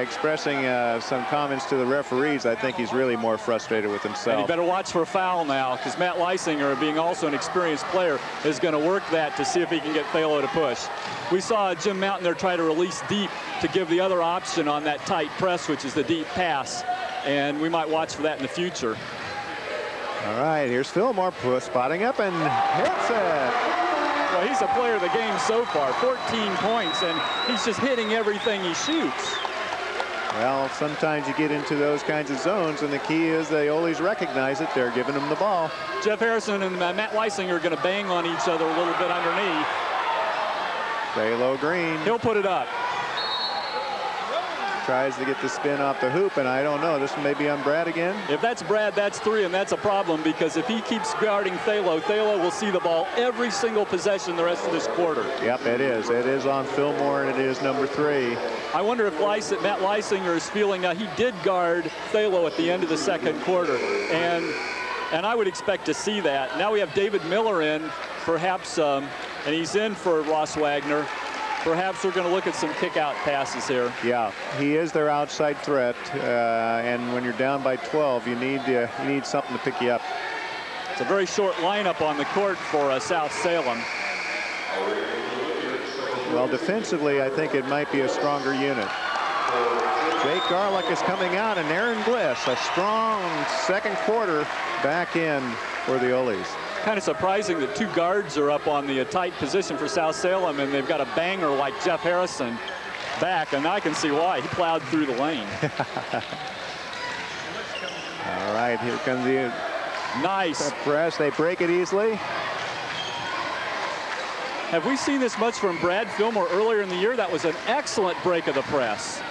expressing some comments to the referees. I think he's really more frustrated with himself. And he better watch for a foul now, because Matt Leisinger, being also an experienced player, is going to work that to see if he can get Thalo to push. We saw Jim Mountain there try to release deep to give the other option on that tight press, which is the deep pass. And we might watch for that in the future. All right, here's Fillmore spotting up and hits it. Well, he's a player of the game so far, 14 points, and he's just hitting everything he shoots. Well, sometimes you get into those kinds of zones, and the key is they always recognize it. They're giving him the ball. Jeff Harrison and Matt Leisinger are going to bang on each other a little bit underneath. Thalo Green. He'll put it up. Tries to get the spin off the hoop, and I don't know. This may be on Brad again. If that's Brad, that's 3, and that's a problem, because if he keeps guarding Thalo, Thalo will see the ball every single possession the rest of this quarter. Yep, it is. It is on Fillmore, and it is number 3. I wonder if Matt Leisinger is feeling he did guard Thalo at the end of the second quarter, and I would expect to see that. Now we have David Miller in, perhaps, and he's in for Ross Wagner. Perhaps we're going to look at some kick-out passes here. Yeah, he is their outside threat, and when you're down by 12, you need something to pick you up. It's a very short lineup on the court for South Salem. Well, defensively, I think it might be a stronger unit. Jake Garlick is coming out, and Aaron Bliss, a strong second quarter back in for the Ollies. Kind of surprising that 2 guards are up on the tight position for South Salem, and they've got a banger like Jeff Harrison back, and I can see why. He plowed through the lane. All right, here comes the nice press. They break it easily. Have we seen this much from Brad Fillmore earlier in the year? That was an excellent break of the press.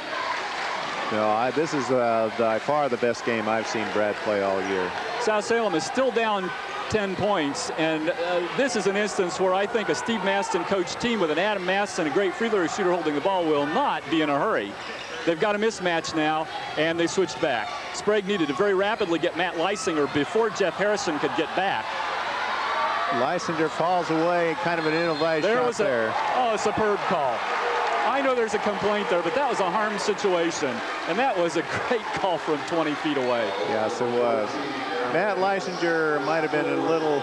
No, this is by far the best game I've seen Brad play all year. South Salem is still down 10 points, and this is an instance where I think a Steve Masten coached team with an Adam Masten, a great free throw shooter holding the ball, will not be in a hurry. They've got a mismatch now, and they switched back. Sprague needed to very rapidly get Matt Leisinger before Jeff Harrison could get back. Leisinger falls away, kind of an innovative shot there. Oh, a superb call. I know there's a complaint there, but that was a harm situation, and that was a great call from 20 feet away. Yes, it was. Matt Leisinger might have been a little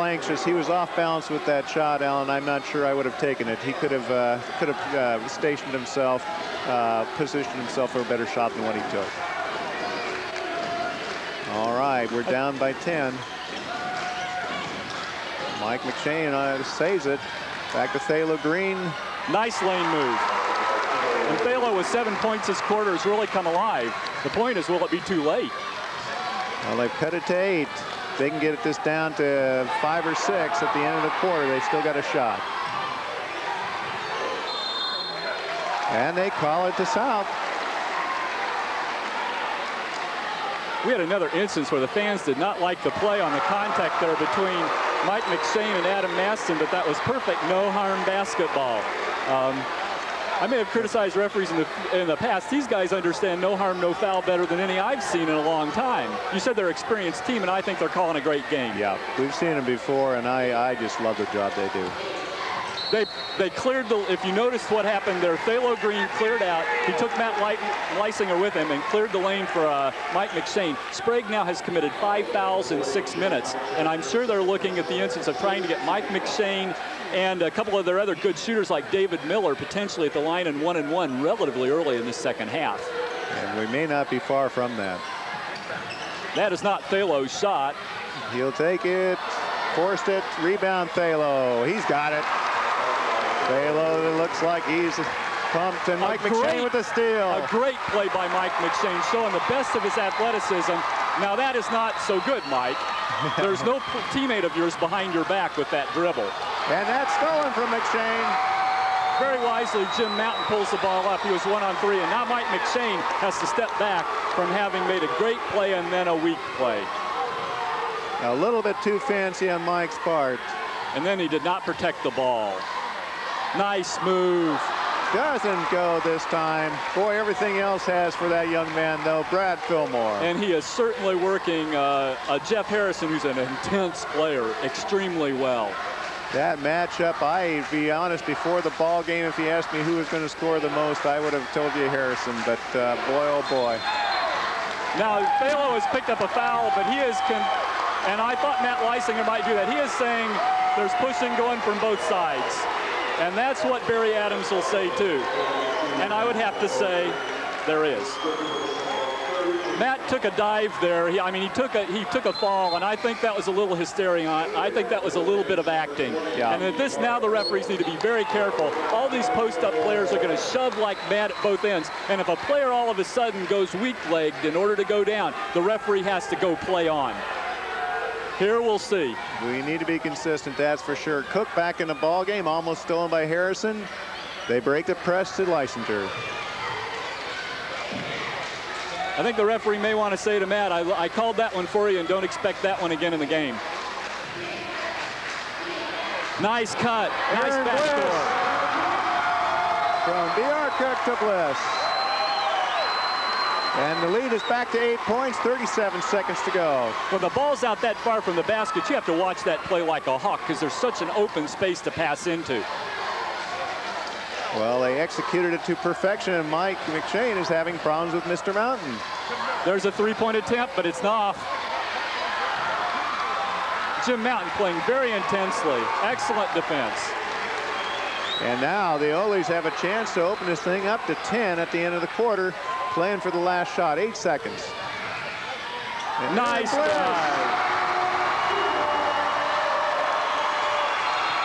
anxious. He was off balance with that shot, Alan. I'm not sure I would have taken it. He could have stationed himself, positioned himself for a better shot than what he took. All right, we're down by 10. Mike McShane saves it. Back to Thalo Green. Nice lane move. And Thalo with 7 points this quarter has really come alive. The point is, will it be too late? Well, they've cut it to 8. They can get this down to 5 or 6 at the end of the quarter. They still got a shot. And they call it to South. We had another instance where the fans did not like the play on the contact there between Mike McShane and Adam Masten, but that was perfect no-harm basketball. I may have criticized referees in the past. These guys understand no harm, no foul better than any I've seen in a long time. You said they're an experienced team, and I think they're calling a great game. Yeah, we've seen them before, and I just love the job they do. They cleared the, if you noticed what happened there, Thalo Green cleared out. He took Matt Leisinger with him and cleared the lane for Mike McShane. Sprague now has committed 5 fouls in 6 minutes, and I'm sure they're looking at the instance of trying to get Mike McShane and a couple of their other good shooters like David Miller potentially at the line in 1-and-1 relatively early in the second half. And we may not be far from that. That is not Thalo's shot. He'll take it, forced it, rebound Thalo. He's got it. Thalo, it looks like he's pumped, and Mike McShane with the steal. A great play by Mike McShane, showing the best of his athleticism. Now that is not so good, Mike. There's no teammate of yours behind your back with that dribble. And that's stolen from McShane. Very wisely, Jim Mountain pulls the ball up. He was 1-on-3, and now Mike McShane has to step back from having made a great play and then a weak play. A little bit too fancy on Mike's part. And then he did not protect the ball. Nice move. Doesn't go this time. Boy, everything else has for that young man, though. Brad Fillmore. And he is certainly working Jeff Harrison, who's an intense player, extremely well. That matchup, I'd be honest, before the ball game, if you asked me who was going to score the most, I would have told you Harrison, but boy, oh boy. Now, Thalo has picked up a foul, but he is, and I thought Matt Leisinger might do that. He is saying there's pushing going from both sides. And that's what Barry Adams will say too. And I would have to say there is. Matt took a dive there. He took a fall, and I think that was a little hysteria. I think that was a little bit of acting. Yeah. And at this, now the referees need to be very careful. All these post-up players are going to shove like mad at both ends. And if a player all of a sudden goes weak-legged in order to go down, the referee has to go play on. Here we'll see. We need to be consistent, that's for sure. Cook back in the ball game, almost stolen by Harrison. They break the press to Leisinger. I think the referee may want to say to Matt, I called that one for you and don't expect that one again in the game. Nice cut. Nice backdoor. From B.R. Cook to Bliss. And the lead is back to 8 points, 37 seconds to go. When the ball's out that far from the basket, you have to watch that play like a hawk because there's such an open space to pass into. Well, they executed it to perfection, and Mike McShane is having problems with Mr. Mountain. There's a three-point attempt, but it's not off. Jim Mountain playing very intensely. Excellent defense. And now the Oles have a chance to open this thing up to 10 at the end of the quarter. Playing for the last shot, 8 seconds. And nice drive.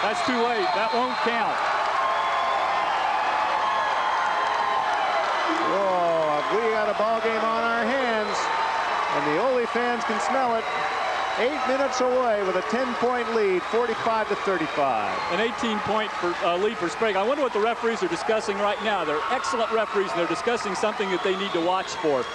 That's too late. That won't count. Whoa, we got a ball game on our hands, and the Ole fans can smell it. 8 minutes away with a 10-point lead, 45-35. An 18-point lead for Sprague. I wonder what the referees are discussing right now. They're excellent referees, and they're discussing something that they need to watch for.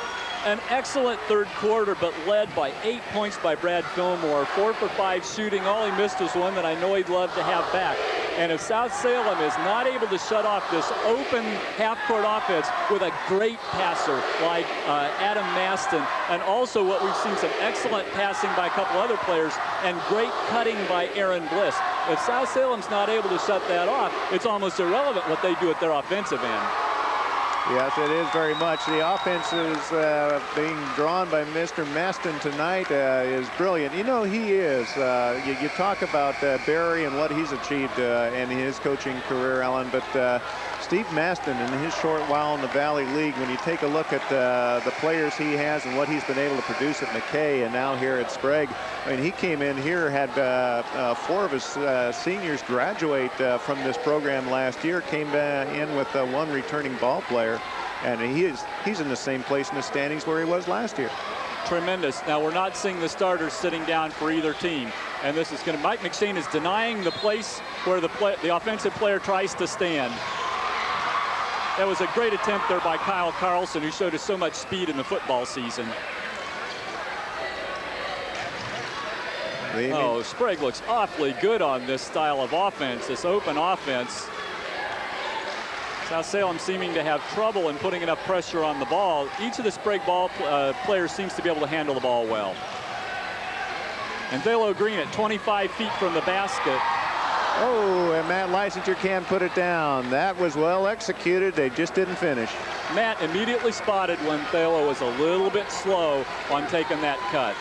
An excellent third quarter, but led by 8 points by Brad Fillmore. 4 for 5 shooting. All he missed was one that I know he'd love to have back. And if South Salem is not able to shut off this open half-court offense with a great passer like Adam Masten, and also what we've seen, some excellent passing by a couple other players, and great cutting by Aaron Bliss. If South Salem's not able to shut that off, it's almost irrelevant what they do at their offensive end. Yes, it is very much. The offense is being drawn by Mr. Masten tonight is brilliant. You know, he is. You talk about Barry and what he's achieved in his coaching career, Alan, but Steve Masten, in his short while in the Valley League, when you take a look at the players he has and what he's been able to produce at McKay and now here at Sprague, I mean, he came in here, had 4 of his seniors graduate from this program last year, came in with 1 returning ball player, and he's in the same place in the standings where he was last year. Tremendous. Now, we're not seeing the starters sitting down for either team, and this is going to, Mike McShane is denying the place where the offensive player tries to stand. That was a great attempt there by Kyle Carlson, who showed us so much speed in the football season. Oh, Sprague looks awfully good on this style of offense, this open offense. South Salem seeming to have trouble in putting enough pressure on the ball. Each of the Sprague ball players seems to be able to handle the ball well. And Thalo Green at 25 feet from the basket. Oh, and Matt Lysinger can't put it down. That was well executed. They just didn't finish. Matt immediately spotted when Thalo was a little bit slow on taking that cut.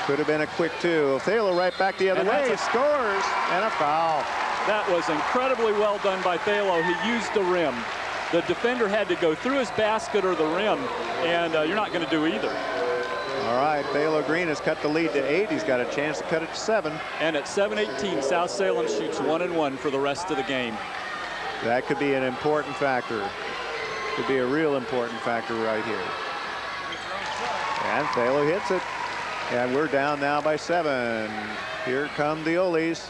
Could have been a quick 2. Thalo right back the other way. Scores and a foul. That was incredibly well done by Thalo. He used the rim. The defender had to go through his basket or the rim, and you're not going to do either. All right, Thalo Green has cut the lead to 8. He's got a chance to cut it to 7. And at 7:18, South Salem shoots 1-1 for the rest of the game. That could be an important factor. Could be a real important factor right here. And Thalo hits it. And we're down now by 7. Here come the Oles.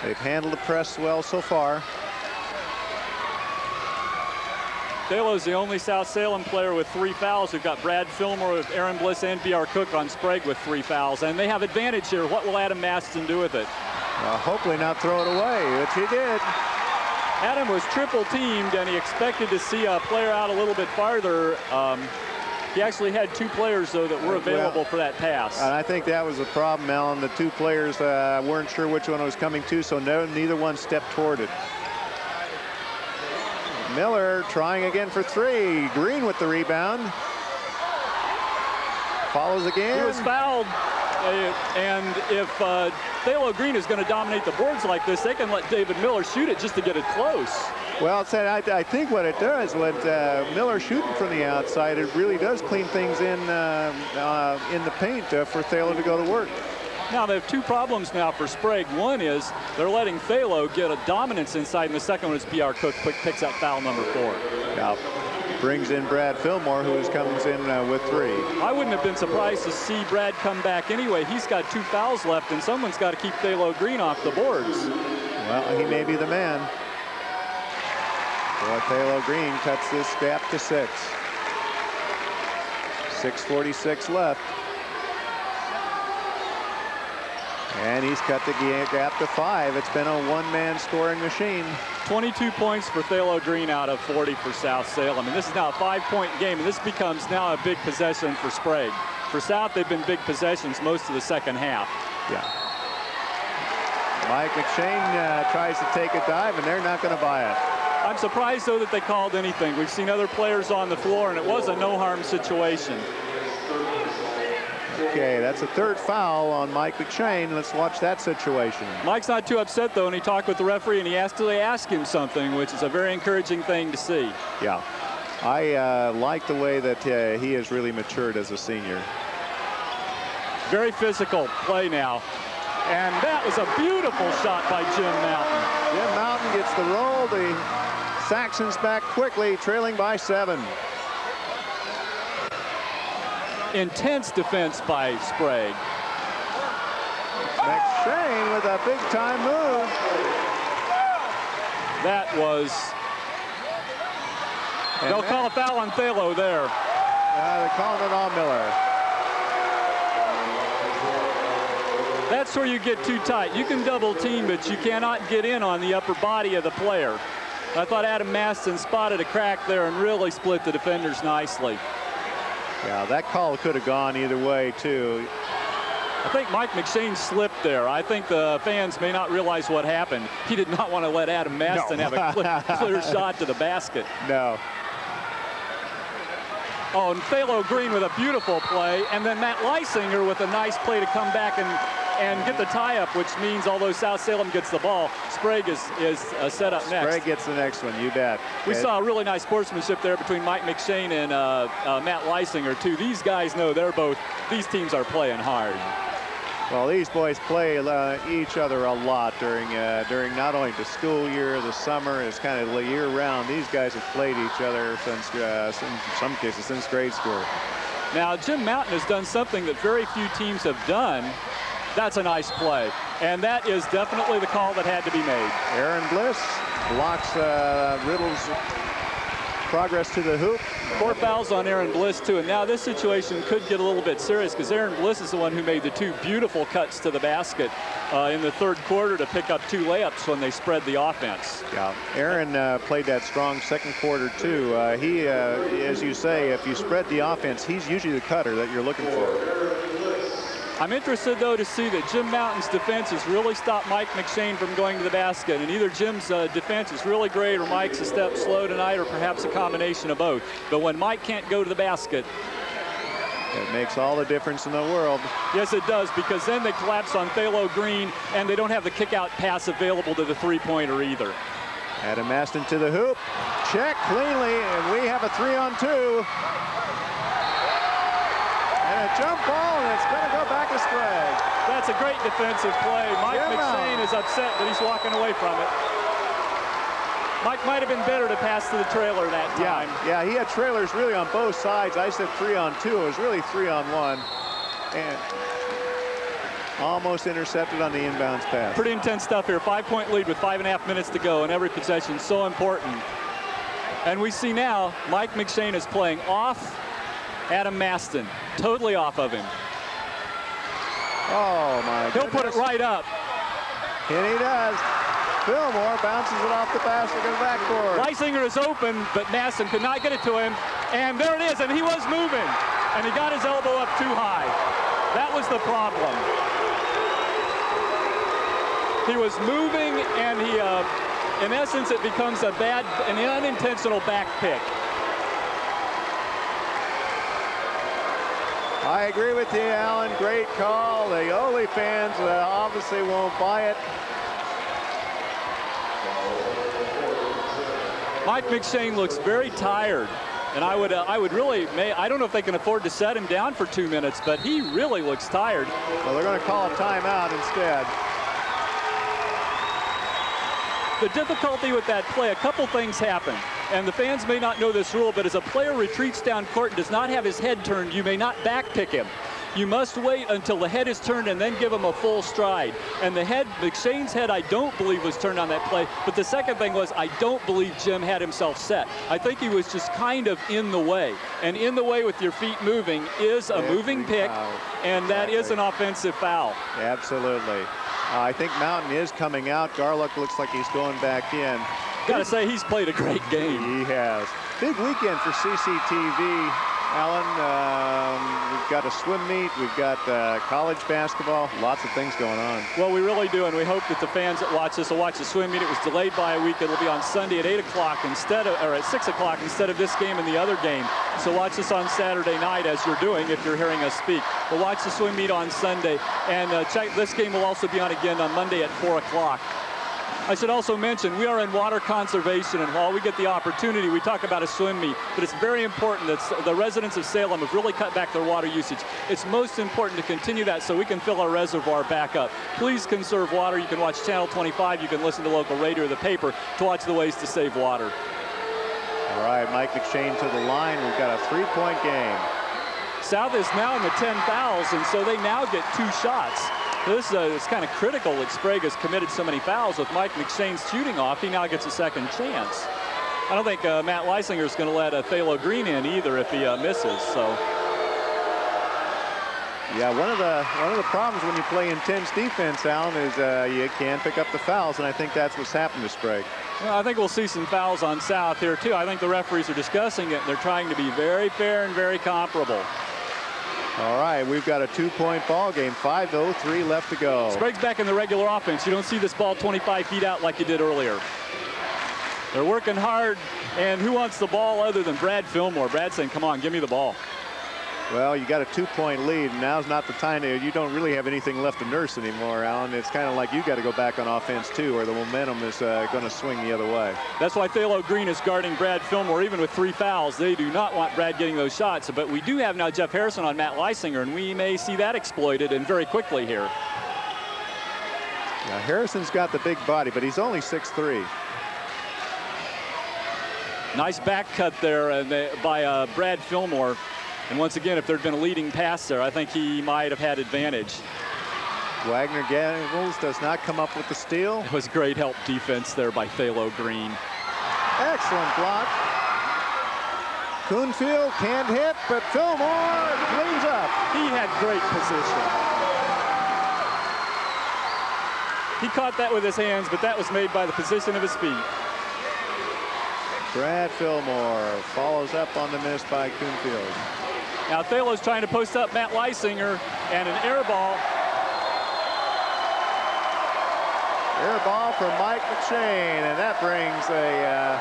They've handled the press well so far. Thalo's the only South Salem player with 3 fouls. We've got Brad Fillmore with Aaron Bliss and B.R. Cook on Sprague with 3 fouls. And they have advantage here. What will Adam Masten do with it? Hopefully not throw it away, which he did. Adam was triple teamed, and he expected to see a player out a little bit farther. He actually had 2 players, though, that were available for that pass. And I think that was the problem, Alan. The 2 players weren't sure which one was coming to, so neither one stepped toward it. Miller trying again for 3. Green with the rebound. Follows again. He was fouled. And if Thalo Green is going to dominate the boards like this, they can let David Miller shoot it just to get it close. Well, I think what it does, when Miller shooting from the outside, it really does clean things in the paint for Thalo to go to work. Now, they have 2 problems now for Sprague. One is they're letting Thalo get a dominance inside, and the second one is B.R. Cook picks up foul number 4. Now, brings in Brad Fillmore, who comes in with 3. I wouldn't have been surprised to see Brad come back anyway. He's got 2 fouls left, and someone's got to keep Thalo Green off the boards. Well, he may be the man. Well, Thalo Green cuts this gap to 6. 6:46 left. And he's cut the gap to 5. It's been a one-man scoring machine. 22 points for Thalo Green out of 40 for South Salem. And this is now a 5-point game, and this becomes now a big possession for Sprague. For South, they've been big possessions most of the second half. Yeah. Mike McShane tries to take a dive, and they're not going to buy it. I'm surprised, though, that they called anything. We've seen other players on the floor, and it was a no-harm situation. Okay, that's a 3rd foul on Mike McShane. Let's watch that situation. Mike's not too upset, though, and he talked with the referee, and he actually asked him something, which is a very encouraging thing to see. Yeah, I like the way that he has really matured as a senior. Very physical play now. And that was a beautiful shot by Jim Mountain. Jim Mountain gets the roll. The Saxons back quickly, trailing by 7. Intense defense by Sprague. McShane with a big-time move. That was They'll call a foul on Thalo there. They're calling it on Miller. That's where you get too tight. You can double team, but you cannot get in on the upper body of the player. I thought Adam Masten spotted a crack there and really split the defenders nicely. Yeah, that call could have gone either way, too. I think Mike McShane slipped there. I think the fans may not realize what happened. He did not want to let Adam Masten have a clear shot to the basket. No. Oh, and Thalo Green with a beautiful play, and then Matt Leisinger with a nice play to come back and get the tie-up, which means although South Salem gets the ball, Sprague is set up next. Sprague gets the next one, you bet. We saw a really nice sportsmanship there between Mike McShane and Matt Leisinger, too. These guys know these teams are playing hard. Well, these boys play each other a lot during not only the school year, the summer, it's kind of year-round. These guys have played each other since, in some cases, since grade school. Now, Jim Mountain has done something that very few teams have done. That's a nice play. And that is definitely the call that had to be made. Aaron Bliss blocks Riddle's progress to the hoop. 4 fouls on Aaron Bliss, too. And now this situation could get a little bit serious because Aaron Bliss is the one who made the 2 beautiful cuts to the basket in the third quarter to pick up 2 layups when they spread the offense. Yeah, Aaron played that strong second quarter, too. He, as you say, if you spread the offense, he's usually the cutter that you're looking for. I'm interested, though, to see that Jim Mountain's defense has really stopped Mike McShane from going to the basket. And either Jim's defense is really great or Mike's a step slow tonight or perhaps a combination of both. But when Mike can't go to the basket, it makes all the difference in the world. Yes, it does, because then they collapse on Thalo Green and they don't have the kick-out pass available to the three-pointer either. Adam Masten to the hoop. Check cleanly, and we have a 3-on-2. And a jump ball, and it's going to go back to Sprague. That's a great defensive play. Mike McShane is upset that he's walking away from it. Mike might have been better to pass to the trailer that time. Yeah, he had trailers really on both sides. I said 3-on-2. It was really 3-on-1. And almost intercepted on the inbounds pass. Pretty intense stuff here. 5-point lead with 5.5 minutes to go, and every possession so important. And we see now Mike McShane is playing off Adam Masten, totally off of him. Oh, my goodness. He'll put it right up. And he does. Fillmore bounces it off the basket in the backboard. Leisinger is open, but Masten could not get it to him. And there it is, and he was moving. And he got his elbow up too high. That was the problem. He was moving, and he, in essence, it becomes an unintentional back pick. I agree with you, Alan. Great call. The Ole fans obviously won't buy it. Mike McShane looks very tired, and I would really, I don't know if they can afford to set him down for 2 minutes, but he really looks tired. Well, they're going to call a timeout instead. The difficulty with that play, a couple things happen, and the fans may not know this rule, but as a player retreats down court and does not have his head turned, you may not back pick him. You must wait until the head is turned and then give him a full stride. And the head, McShane's head, I don't believe was turned on that play. But the second thing was, I don't believe Jim had himself set. I think he was just kind of in the way. And in the way with your feet moving is a moving pick, and that is an offensive foul. Absolutely. I think Mountain is coming out. Garlock looks like he's going back in. Gotta say, he's played a great game. He has. Big weekend for CCTV. Alan, we've got a swim meet, we've got college basketball, lots of things going on. Well, we really do, and we hope that the fans that watch this will watch the swim meet. It was delayed by a week. It'll be on Sunday at 8 o'clock or at 6 o'clock instead of this game and the other game. So watch this on Saturday night, as you're doing if you're hearing us speak. We'll watch the swim meet on Sunday, and check this game will also be on again on Monday at 4 o'clock. I should also mention, we are in water conservation, and while we get the opportunity, we talk about a swim meet, but it's very important that the residents of Salem have really cut back their water usage. It's most important to continue that so we can fill our reservoir back up. Please conserve water. You can watch Channel 25. You can listen to local radio or the paper to watch the ways to save water. All right, Mike McShane to the line. We've got a 3-point game. South is now in the 10 fouls, and so they now get 2 shots. This is kind of critical that Sprague has committed so many fouls. With Mike McShane's shooting off, he now gets a second chance. I don't think Matt Leisinger is going to let Thalo Green in either if he misses. So. Yeah, one of the problems when you play intense defense, Alan, is you can pick up the fouls, and I think that's what's happened to Sprague. Well, I think we'll see some fouls on South here too. I think the referees are discussing it, and they're trying to be very fair and very comparable. All right, we've got a 2-point ball game. 5:03 left to go. Sprague's back in the regular offense. You don't see this ball 25 feet out like you did earlier. They're working hard, and who wants the ball other than Brad Fillmore? Brad's saying, come on, give me the ball. Well, you got a 2-point lead, and now's not the time you don't really have anything left to nurse anymore, Alan. It's kind of like you got to go back on offense too, or the momentum is going to swing the other way. That's why Thalo Green is guarding Brad Fillmore, even with 3 fouls. They do not want Brad getting those shots, but we do have now Jeff Harrison on Matt Leisinger, and we may see that exploited and very quickly here. Now, Harrison's got the big body, but he's only 6'3". Nice back cut there by Brad Fillmore. And once again, if there'd been a leading pass there, I think he might have had advantage. Wagner Gables does not come up with the steal. It was great help defense there by Thalo Green. Excellent block. Kuhnfield can't hit, but Fillmore cleans up. He had great position. He caught that with his hands, but that was made by the position of his feet. Brad Fillmore follows up on the miss by Kuhnfield. Now Thalo's trying to post up Matt Leisinger, and an air ball. Air ball from Mike McShane, and that brings a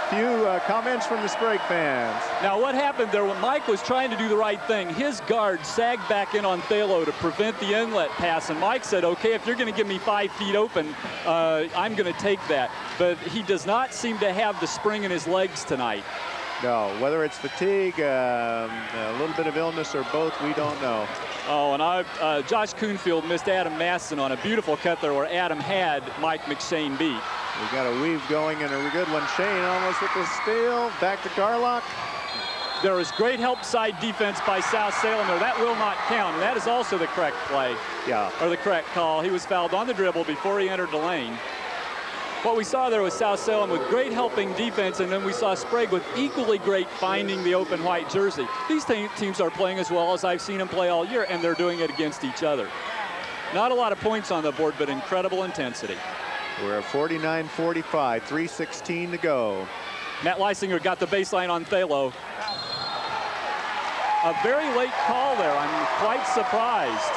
few comments from the Sprague fans. Now what happened there when Mike was trying to do the right thing, his guard sagged back in on Thalo to prevent the inlet pass, and Mike said, okay, if you're going to give me 5 feet open, I'm going to take that. But he does not seem to have the spring in his legs tonight. No, whether it's fatigue, a little bit of illness, or both, we don't know. Oh, and Josh Kuhnfield missed Adam Masten on a beautiful cut there where Adam had Mike McShane beat. We got a weave going and a good one. Shane almost with the steal. Back to Garlock. There was great help side defense by South Salem there. That will not count, and that is also the correct play. Yeah. Or the correct call. He was fouled on the dribble before he entered the lane. What we saw there was South Salem with great helping defense, and then we saw Sprague with equally great finding the open white jersey. These teams are playing as well as I've seen them play all year, and they're doing it against each other. Not a lot of points on the board, but incredible intensity. We're at 49-45, 3:16 to go. Matt Leisinger got the baseline on Thalo. A very late call there. I'm quite surprised.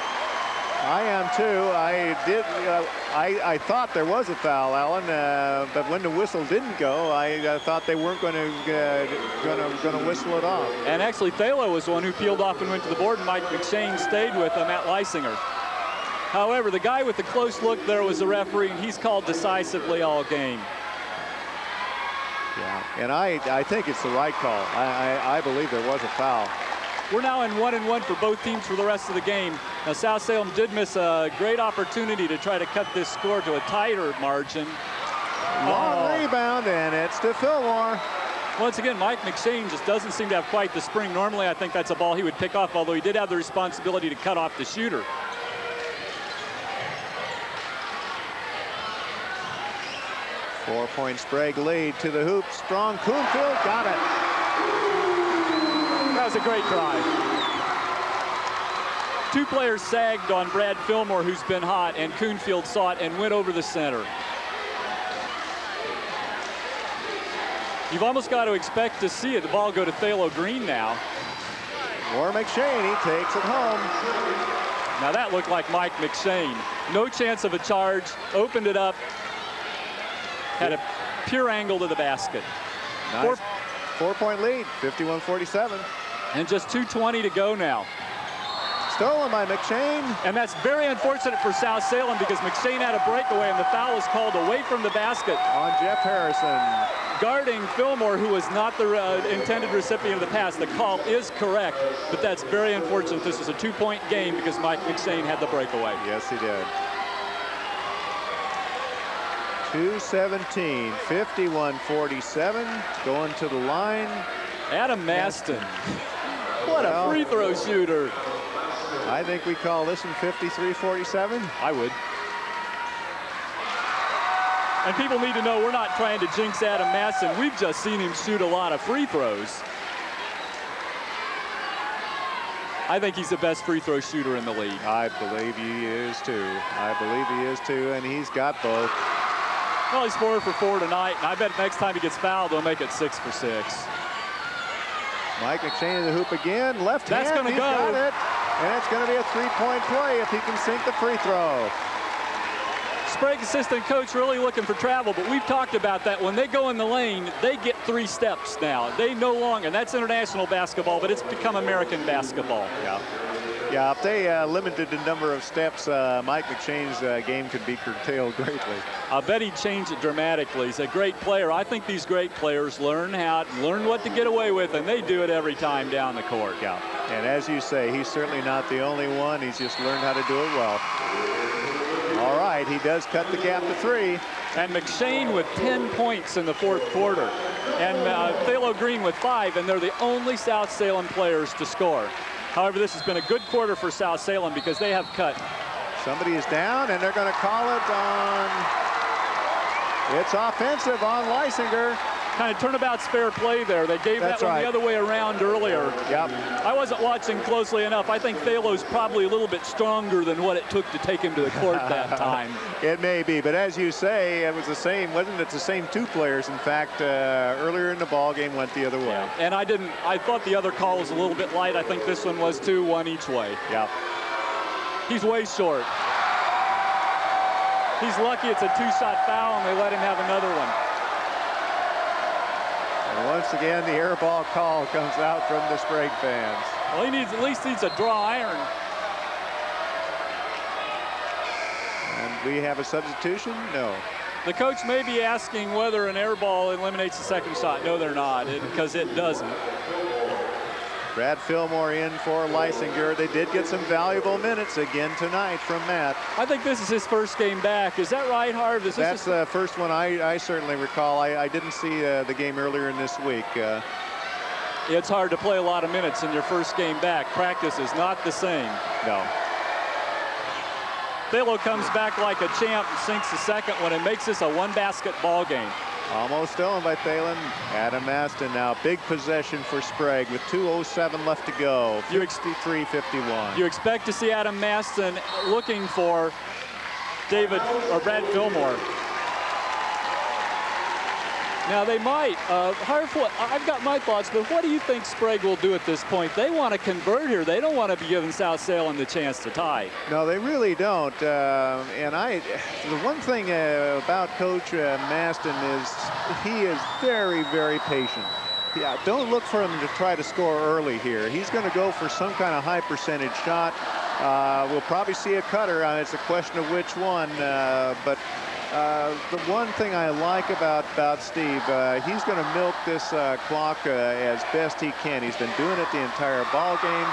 I am too. I thought there was a foul, Alan, but when the whistle didn't go, I thought they weren't going to whistle it off. And actually, Thalo was the one who peeled off and went to the board, and Mike McShane stayed with Matt Leisinger. However, the guy with the close look there was the referee, and he's called decisively all game. Yeah, and I think it's the right call. I believe there was a foul. We're now in 1-1 for both teams for the rest of the game. Now, South Salem did miss a great opportunity to try to cut this score to a tighter margin. Long rebound, and it's to Fillmore. Once again, Mike McShane just doesn't seem to have quite the spring. Normally, I think that's a ball he would pick off, although he did have the responsibility to cut off the shooter. Four-point Sprague lead to the hoop. Strong Kuhnfield got it. That was a great drive. 2 players sagged on Brad Fillmore, who's been hot, and Kuhnfield saw it and went over the center. You've almost got to expect to see it. The ball go to Thalo Green now. Or McShane, he takes it home. Now that looked like Mike McShane. No chance of a charge, opened it up, had a pure angle to the basket. Nice. Four-point lead, 51-47. And just 2:20 to go now. Stolen by McShane. And that's very unfortunate for South Salem because McShane had a breakaway and the foul was called away from the basket. On Jeff Harrison. Guarding Fillmore, who was not the intended recipient of the pass. The call is correct, but that's very unfortunate. This is a 2-point game because Mike McShane had the breakaway. Yes, he did. 2:17, 51-47, going to the line. Adam Masten. What a free throw shooter. I think we call this one 53-47. I would. And people need to know we're not trying to jinx Adam Masten. We've just seen him shoot a lot of free throws. I think he's the best free throw shooter in the league. I believe he is too. I believe he is too, and he's got both. Well, he's 4 for 4 tonight, and I bet next time he gets fouled, he'll make it 6 for 6. Mike McShane in the hoop again. Left hand. That's going to go. Got it. And it's going to be a three-point play if he can sink the free throw. Sprague assistant coach really looking for travel, but we've talked about that. When they go in the lane, they get 3 steps now. They no longer, that's international basketball, but it's become American basketball. Yeah. Yeah, if they limited the number of steps, Mike McShane's game could be curtailed greatly. I bet he'd change it dramatically. He's a great player. I think these great players learn what to get away with, and they do it every time down the court. Yeah, and as you say, he's certainly not the only one. He's just learned how to do it well. All right, he does cut the gap to 3. And McShane with 10 points in the 4th quarter. And Thalo Green with 5, and they're the only South Salem players to score. However, this has been a good quarter for South Salem because they have cut. Somebody is down, and they're going to call it on. It's offensive on Leisinger. Kind of turnabout's fair play there. They gave that one the other way around earlier. Yep. I wasn't watching closely enough. I think Thalo's probably a little bit stronger than what it took to take him to the court that time. It may be, but as you say, it was the same. Wasn't it the same 2 players? In fact, earlier in the ball game went the other way. Yeah. And I thought the other call was a little bit light. I think this one was 2, 1 each way. Yeah. He's way short. He's lucky it's a 2-shot foul and they let him have another one. And once again, the air ball call comes out from the Sprague fans. Well, he at least needs a draw iron. And we have a substitution? No. The coach may be asking whether an air ball eliminates the second shot. No, they're not, because it doesn't. Brad Fillmore in for Leisinger. They did get some valuable minutes again tonight from Matt. I think this is his first game back. Is that right, Harv? That's the first one I certainly recall. I didn't see the game earlier in this week. It's hard to play a lot of minutes in your first game back. Practice is not the same. No. Thalo comes back like a champ and sinks the second one and makes this a 1-basket ball game. Almost stolen by Thalen. Adam Masten now. Big possession for Sprague with 2:07 left to go. 63-51. You expect to see Adam Masten looking for Brad Fillmore. Now they might. Harv, I've got my thoughts, but what do you think Sprague will do at this point? They want to convert here. They don't want to be giving South Salem the chance to tie. No, they really don't. And the one thing about Coach Masten is he is very, very patient. Yeah, don't look for him to try to score early here. He's going to go for some kind of high percentage shot. We'll probably see a cutter. It's a question of which one. But the one thing I like about Steve, he's going to milk this clock as best he can. He's been doing it the entire ball game.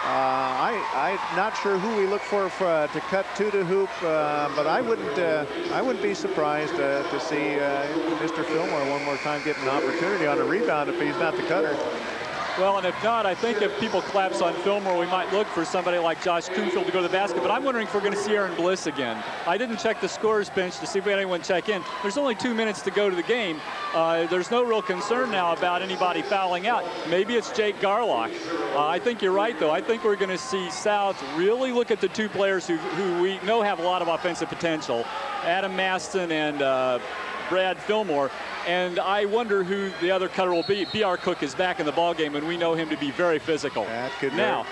I'm not sure who we look for to cut to the hoop, but I wouldn't be surprised to see Mr. Fillmore one more time get an opportunity on a rebound if he's not the cutter. Well, and if not, I think if people collapse on Fillmore, we might look for somebody like Josh Kuhnfield to go to the basket. But I'm wondering if we're going to see Aaron Bliss again. I didn't check the scorer's bench to see if we had anyone check in. There's only 2 minutes to go to the game. There's no real concern now about anybody fouling out. Maybe it's Jake Garlock. I think you're right, though. I think we're going to see South really look at the 2 players who we know have a lot of offensive potential, Adam Masten and Brad Fillmore. And I wonder who the other cutter will be. B.R. Cook is back in the ballgame, and we know him to be very physical. That could now,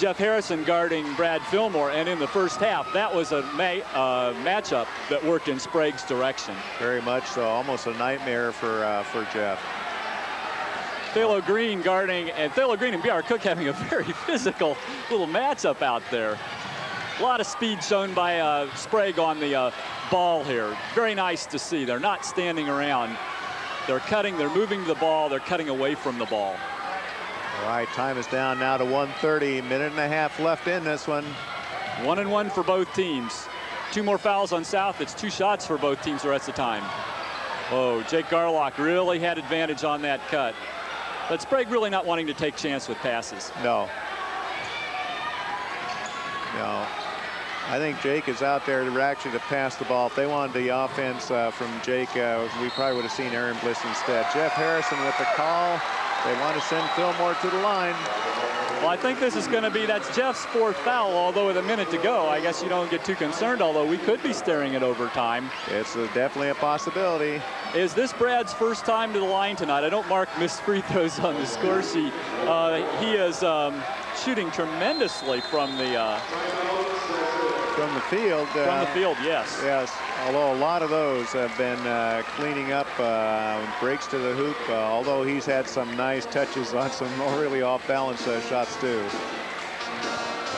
Jeff Harrison guarding Brad Fillmore, and in the first half, that was a matchup that worked in Sprague's direction. Very much so. Almost a nightmare for Jeff. Thalo Green guarding, and Thalo Green and B.R. Cook having a very physical little matchup out there. A lot of speed shown by Sprague on the ball here. Very nice to see. They're not standing around. They're cutting, they're moving to the ball, they're cutting away from the ball. All right, time is down now to 1:30. Minute and a half left in this one. 1-1 for both teams. 2 more fouls on South. It's 2 shots for both teams the rest of the time. Oh, Jake Garlock really had advantage on that cut. But Sprague really not wanting to take chance with passes. No. No. I think Jake is out there to actually to pass the ball. If they wanted the offense from Jake, we probably would have seen Aaron Bliss instead. Jeff Harrison with the call. They want to send Fillmore to the line. Well, I think this is going to be, that's Jeff's 4th foul, although with a minute to go, I guess you don't get too concerned, although we could be staring at overtime. It's definitely a possibility. Is this Brad's first time to the line tonight? I don't mark missed free throws on the score sheet. He is shooting tremendously from the field. From the field, yes. Yes, although a lot of those have been cleaning up breaks to the hoop, although he's had some nice touches on some really off-balance shots too.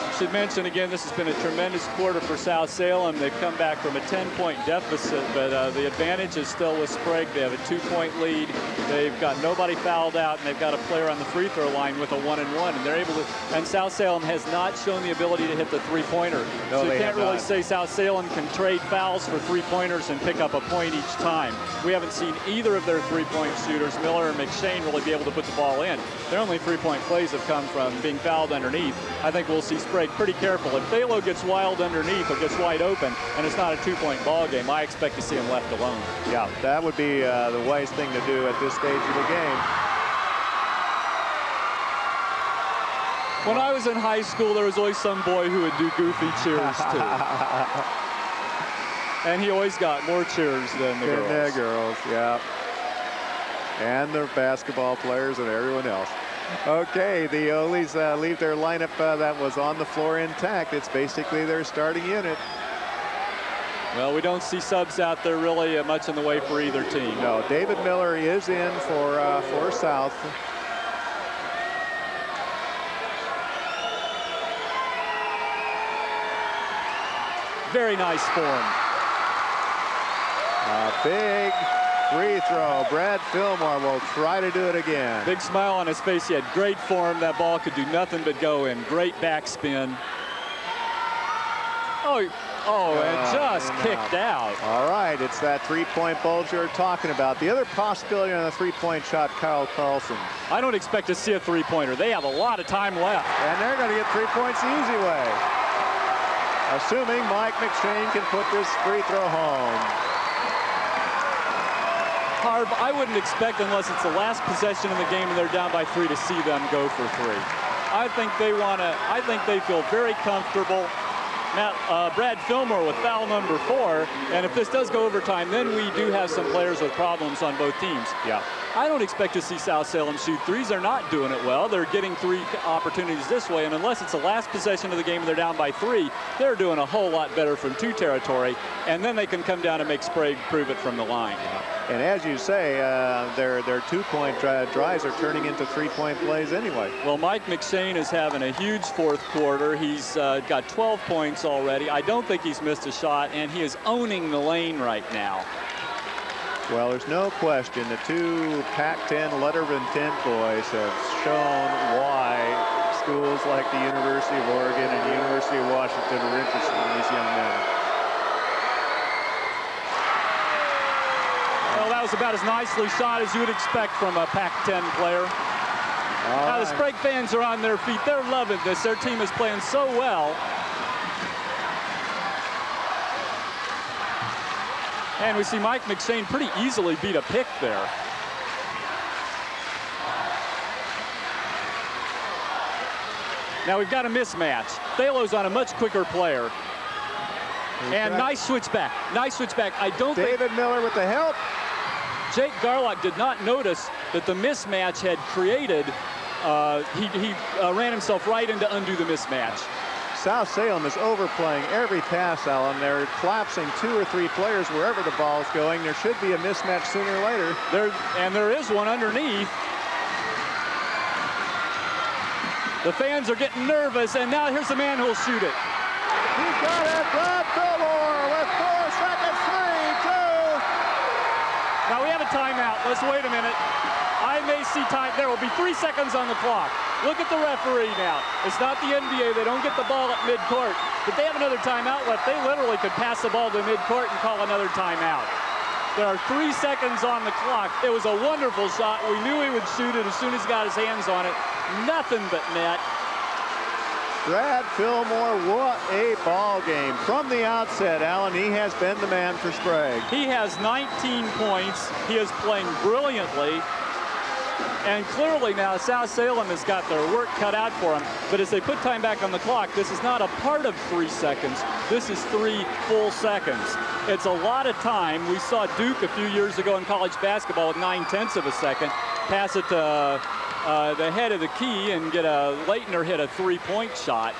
I should mention again, this has been a tremendous quarter for South Salem. They've come back from a 10-point deficit, but the advantage is still with Sprague. They have a 2-point lead. They've got nobody fouled out, and they've got a player on the free throw line with a 1-and-1, and they're able to. And South Salem has not shown the ability to hit the three-pointer. No, so you they can't have really not. say South Salem can trade fouls for three-pointers and pick up a point each time. We haven't seen either of their three-point shooters, Miller or McShane, really be able to put the ball in. Their only three-point plays have come from being fouled underneath. I think we'll see Sprague pretty careful. If Thalo gets wild underneath or gets wide open and it's not a 2-point ball game, I expect to see him left alone. Yeah, that would be the wise thing to do at this stage of the game. When I was in high school, there was always some boy who would do goofy cheers too. And he always got more cheers than the girls. The girls, yeah. And the basketball players and everyone else. Okay, the Oles leave their lineup that was on the floor intact. It's basically their starting unit. Well, we don't see subs out there really much in the way for either team. No, David Miller is in for South. Very nice form. A big free throw. Brad Fillmore will try to do it again. Big smile on his face. He had great form. That ball could do nothing but go in. Great backspin. And just kicked out. All right, it's that three-point bulge you're talking about. The other possibility on the three-point shot, Kyle Carlson. I don't expect to see a three-pointer. They have a lot of time left. And they're going to get 3 points the easy way. Assuming Mike McShane can put this free throw home. Harb, I wouldn't expect, unless it's the last possession in the game and they're down by 3, to see them go for 3. I think they feel very comfortable. Now, Brad Fillmore with foul number 4, and if this does go overtime, then we do have some players with problems on both teams. Yeah. I don't expect to see South Salem shoot threes. They're not doing it well. They're getting 3 opportunities this way, and unless it's the last possession of the game and they're down by 3, they're doing a whole lot better from 2 territory, and then they can come down and make Sprague prove it from the line. And as you say, their 2-point drives are turning into 3-point plays anyway. Well, Mike McShane is having a huge 4th quarter. He's got 12 points already. I don't think he's missed a shot, and he is owning the lane right now. Well, there's no question the 2 Pac-10 letter of intent boys have shown why schools like the University of Oregon and the University of Washington are interested in these young men. Well, that was about as nicely shot as you would expect from a Pac-10 player. Now, the Sprague fans are on their feet. They're loving this. Their team is playing so well. And we see Mike McShane pretty easily beat a pick there. Now we've got a mismatch. Thalo's on a much quicker player. And nice switchback. Nice switchback. I don't think David Miller with the help. Jake Garlock did not notice that the mismatch had created. He ran himself right in to undo the mismatch. South Salem is overplaying every pass, Alan. They're collapsing 2 or 3 players wherever the ball is going. There should be a mismatch sooner or later. There is one underneath. The fans are getting nervous, and now here's the man who will shoot it. He's got it. Brad Fillmore with 4 seconds. 3, 2. Now we have a timeout. Let's wait a minute. I may see time. There will be 3 seconds on the clock. Look at the referee now. It's not the NBA. They don't get the ball at midcourt. But they have another timeout left. They literally could pass the ball to midcourt and call another timeout. There are 3 seconds on the clock. It was a wonderful shot. We knew he would shoot it as soon as he got his hands on it. Nothing but net. Brad Fillmore, what a ball game. From the outset, Alan, he has been the man for Sprague. He has 19 points. He is playing brilliantly. And clearly now South Salem has got their work cut out for him. But as they put time back on the clock, this is not a part of 3 seconds. This is 3 full seconds. It's a lot of time. We saw Duke a few years ago in college basketball with 9/10 of a second. Pass it to the head of the key and get a Leitner hit a 3-point shot.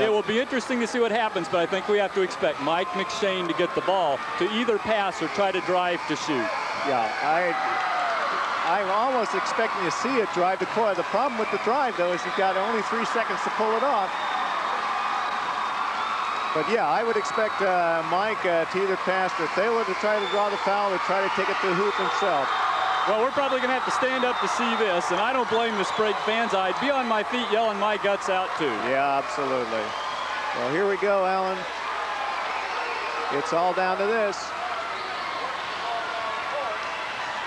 It will be interesting to see what happens, but I think we have to expect Mike McShane to get the ball to either pass or try to drive to shoot. Yeah, I'm almost expecting to see it drive to Coy. The problem with the drive, though, is you've got only 3 seconds to pull it off. But yeah, I would expect Mike to either pass to Thalo to try to draw the foul or try to take it to the hoop himself. Well, we're probably going to have to stand up to see this, and I don't blame the Sprague fans. I'd be on my feet yelling my guts out, too. Yeah, absolutely. Well, here we go, Alan. It's all down to this.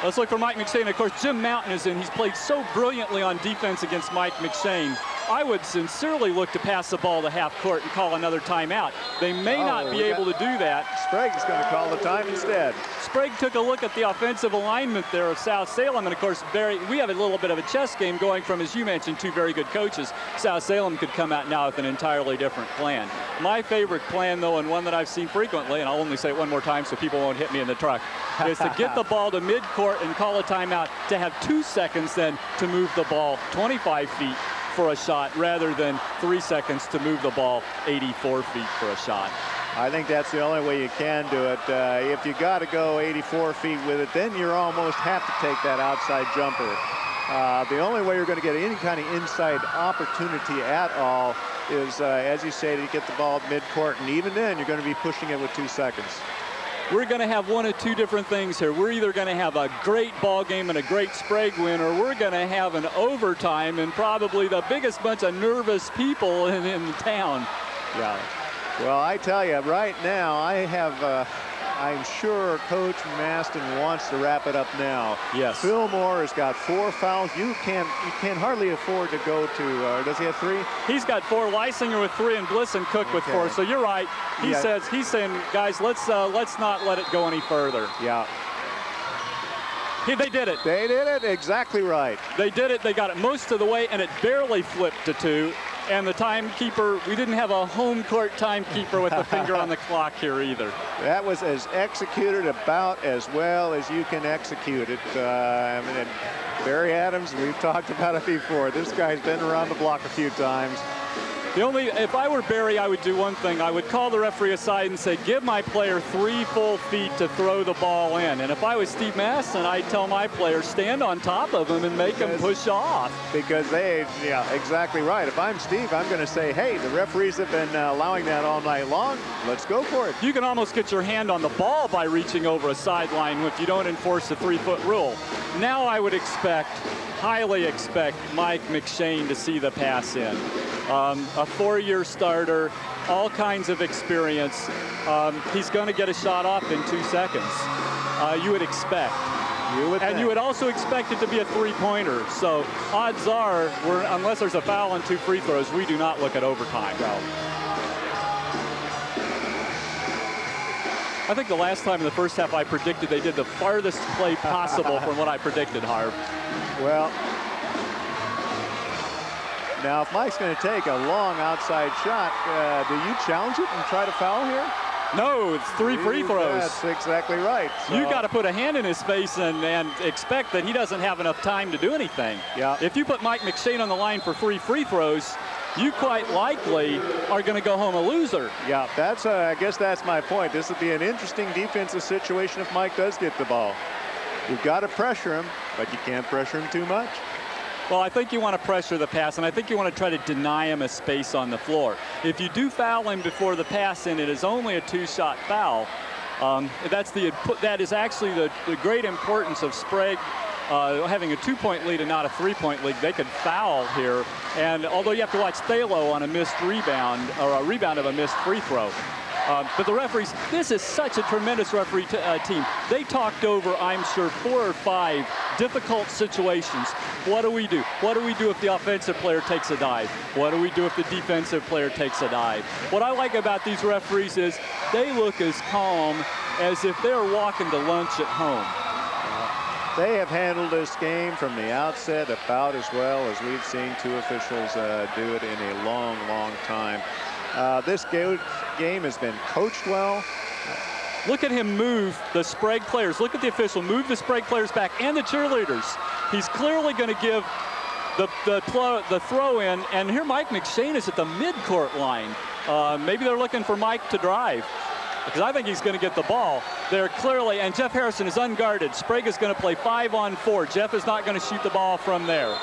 Let's look for Mike McShane. Of course, Jim Mountain is in. He's played so brilliantly on defense against Mike McShane. I would sincerely look to pass the ball to half court and call another timeout. They may not be able to do that. Sprague is going to call the time instead. Sprague took a look at the offensive alignment there of South Salem, and of course, we have a little bit of a chess game going from, as you mentioned, 2 very good coaches. South Salem could come out now with an entirely different plan. My favorite plan, though, and one that I've seen frequently, and I'll only say it one more time so people won't hit me in the truck, is to get the ball to midcourt and call a timeout, to have 2 seconds then to move the ball 25 feet for a shot rather than 3 seconds to move the ball 84 feet for a shot. I think that's the only way you can do it. If you got to go 84 feet with it, then you almost have to take that outside jumper. The only way you're going to get any kind of inside opportunity at all is, as you say, to get the ball at midcourt, and even then you're going to be pushing it with 2 seconds. We're going to have one of 2 different things here. We're either going to have a great ball game and a great Sprague win, or we're going to have an overtime and probably the biggest bunch of nervous people in town. Yeah. Well, I tell you, right now, I'm sure Coach Masten wants to wrap it up now. Yes. Fillmore has got 4 fouls. You can hardly afford to go to, does he have 3? He's got 4, Leisinger with 3, and Bliss and Cook with 4. So you're right. He's saying, guys, let's not let it go any further. Yeah. They did it. They did it. Exactly right. They did it. They got it most of the way, and it barely flipped to 2. And the timekeeper, we didn't have a home court timekeeper with a finger on the clock here either. That was executed about as well as you can execute it. I mean, Barry Adams, we've talked about it before. This guy's been around the block a few times. If I were Barry, I would do one thing. I would call the referee aside and say, give my player 3 full feet to throw the ball in. And if I was Steve Masten, I'd tell my player, stand on top of him and make him push off. Because yeah, exactly right. If I'm Steve, I'm going to say, hey, the referees have been allowing that all night long. Let's go for it. You can almost get your hand on the ball by reaching over a sideline if you don't enforce the 3-foot rule. Now I would highly expect Mike McShane to see the pass in. A 4-year starter, all kinds of experience. He's going to get a shot off in 2 seconds. You would expect. You would also expect it to be a 3-pointer. So odds are, unless there's a foul on 2 free throws, we do not look at overtime. I think the last time in the first half I predicted they did the farthest play possible from what I predicted, Harv. Well, now if Mike's going to take a long outside shot, do you challenge it and try to foul here? No, it's 3 free throws. That's exactly right. So you got to put a hand in his face and expect that he doesn't have enough time to do anything. Yeah. If you put Mike McShane on the line for 3 free throws, you quite likely are going to go home a loser. Yeah, I guess that's my point. This would be an interesting defensive situation if Mike does get the ball. You've got to pressure him, but you can't pressure him too much. Well, I think you want to pressure the pass, and I think you want to try to deny him a space on the floor. If you do foul him before the pass in, it is only a 2-shot foul. That is actually the great importance of Sprague having a 2-point lead and not a 3-point lead. They could foul here, and although you have to watch Thalo on a missed rebound or a rebound of a missed free throw. But the referees, this is such a tremendous referee team. They talked over, I'm sure, 4 or 5 difficult situations. What do we do? What do we do if the offensive player takes a dive? What do we do if the defensive player takes a dive? What I like about these referees is they look as calm as if they're walking to lunch at home. They have handled this game from the outset about as well as we've seen 2 officials do it in a long, long time. This game has been coached well. Look at him move the Sprague players. Look at the official move the Sprague players back and the cheerleaders. He's clearly going to give the throw in. And here Mike McShane is at the midcourt line. Maybe they're looking for Mike to drive, because I think he's going to get the ball. They're clearly, and Jeff Harrison is unguarded. Sprague is going to play 5-on-4. Jeff is not going to shoot the ball from there.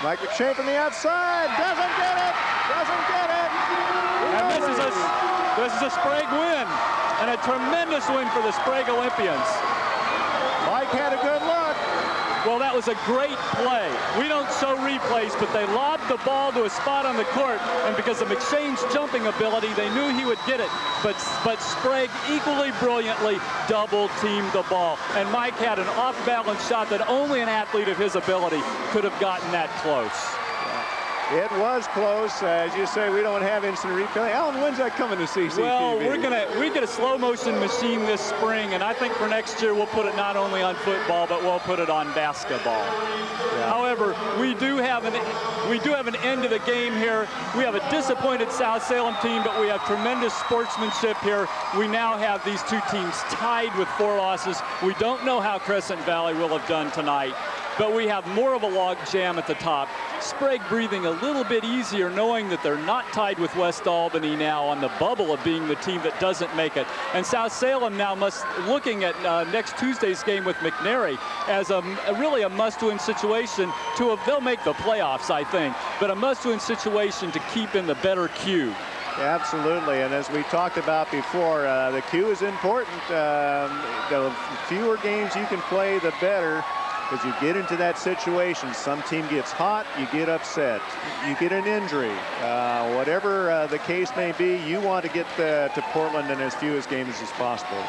Mike McShane from the outside, doesn't get it, doesn't get it. And this is a Sprague win, and a tremendous win for the Sprague Olympians. Mike had a good look. Well, that was a great play. We don't show replays, but they lobbed the ball to a spot on the court, and because of McShane's jumping ability, they knew he would get it. But Sprague equally brilliantly double-teamed the ball, and Mike had an off-balance shot that only an athlete of his ability could have gotten that close. It was close. As you say, we don't have instant replay. Alan, when's that coming to CCTV? Well, we get a slow motion machine this spring, and I think for next year we'll put it not only on football, but we'll put it on basketball. Yeah. However, we do have an end to the game here. We have a disappointed South Salem team, but we have tremendous sportsmanship here. We now have these 2 teams tied with 4 losses. We don't know how Crescent Valley will have done tonight, but we have more of a log jam at the top. Sprague breathing a little bit easier, knowing that they're not tied with West Albany now on the bubble of being the team that doesn't make it. And South Salem now looking at next Tuesday's game with McNary as really a must-win situation. They'll make the playoffs, I think, but a must-win situation to keep in the better queue. Yeah, absolutely, and as we talked about before, the queue is important. The fewer games you can play, the better. As you get into that situation, some team gets hot, you get upset, you get an injury. Whatever the case may be, you want to get to Portland in as few games as possible.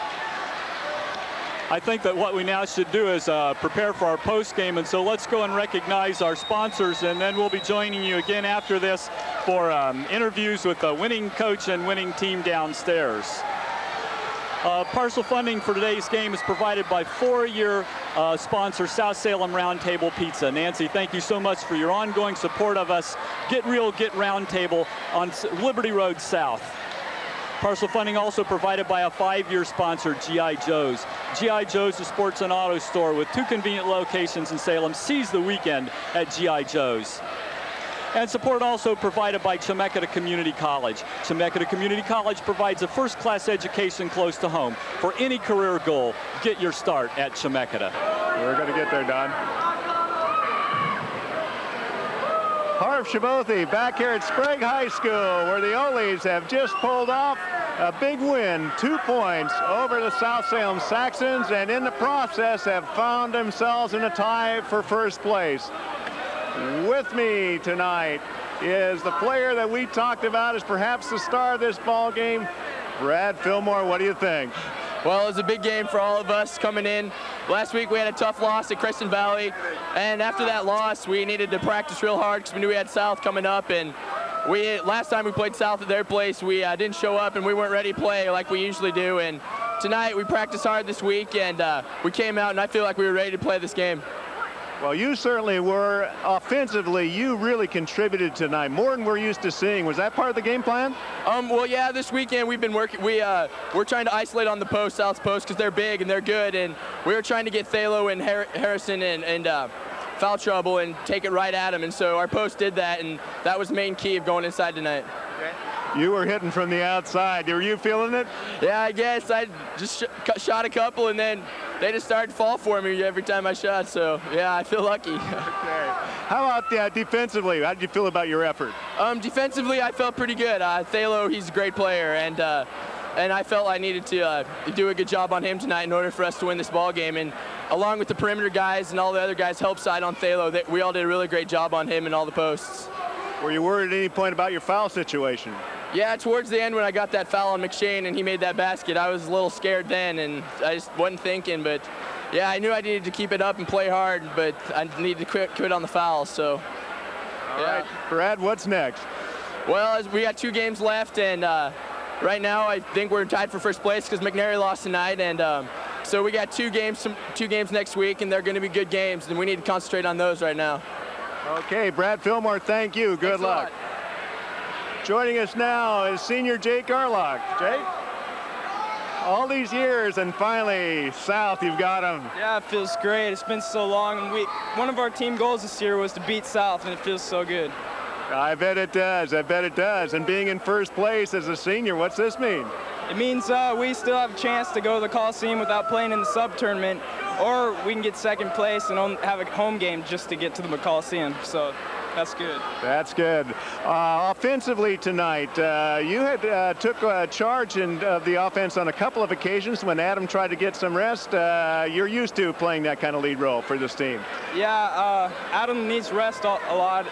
I think that what we now should do is prepare for our post game, and so let's go and recognize our sponsors, and then we'll be joining you again after this for interviews with the winning coach and winning team downstairs. Partial funding for today's game is provided by 4-year sponsor South Salem Round Table Pizza. Nancy, thank you so much for your ongoing support of us. Get Real, Get Round Table on Liberty Road South. Partial funding also provided by a 5-year sponsor, G.I. Joe's. G.I. Joe's, a sports and auto store with 2 convenient locations in Salem. Seize the weekend at G.I. Joe's. And support also provided by Chemeketa Community College. Chemeketa Community College provides a first-class education close to home. For any career goal, get your start at Chemeketa. We're going to get there, Don. Harv Shabothi back here at Sprague High School, where the Olies have just pulled off a big win, 2 points over the South Salem Saxons, and in the process have found themselves in a tie for first place. With me tonight is the player that we talked about as perhaps the star of this ball game, Brad Fillmore. What do you think? Well, it was a big game for all of us coming in. Last week we had a tough loss at Crescent Valley, and after that loss we needed to practice real hard because we knew we had South coming up, and last time we played South at their place, we didn't show up and we weren't ready to play like we usually do, and tonight we practiced hard this week, and we came out and I feel like we were ready to play this game. Well, you certainly were. Offensively, you really contributed tonight, more than we're used to seeing. Was that part of the game plan? Well, yeah, this weekend we've been working. We're trying to isolate on the post, South's post, because they're big and they're good, and we were trying to get Thalo and Harrison and foul trouble and take it right at them, and so our post did that, and that was the main key of going inside tonight. You were hitting from the outside. Were you feeling it? Yeah, I guess. I just shot a couple, and then they just started to fall for me every time I shot. So, yeah, I feel lucky. Okay. How about defensively? How did you feel about your effort? Defensively, I felt pretty good. Thalo, he's a great player, and I felt I needed to do a good job on him tonight in order for us to win this ball game. And along with the perimeter guys and all the other guys help side on Thalo, we all did a really great job on him and all the posts. Were you worried at any point about your foul situation? Yeah, towards the end when I got that foul on McShane and he made that basket, I was a little scared then, and I just wasn't thinking. But yeah, I knew I needed to keep it up and play hard, but I needed to quit on the fouls. So. All right, Brad, what's next? Well, we got 2 games left, and right now I think we're tied for first place because McNary lost tonight, and so we got 2 games next week, and they're going to be good games, and we need to concentrate on those right now. Okay, Brad Fillmore, thank you. Good luck. Joining us now is senior Jake Garlock. Jake? All these years, and finally, South, you've got them. Yeah, it feels great. It's been so long, and one of our team goals this year was to beat South, and it feels so good. I bet it does. I bet it does. And being in first place as a senior, what's this mean? It means we still have a chance to go to the Coliseum without playing in the sub-tournament, or we can get second place and have a home game just to get to the Coliseum. So that's good. That's good. Offensively tonight, you had took charge of the offense on a couple of occasions when Adam tried to get some rest. You're used to playing that kind of lead role for this team. Yeah, Adam needs rest a lot.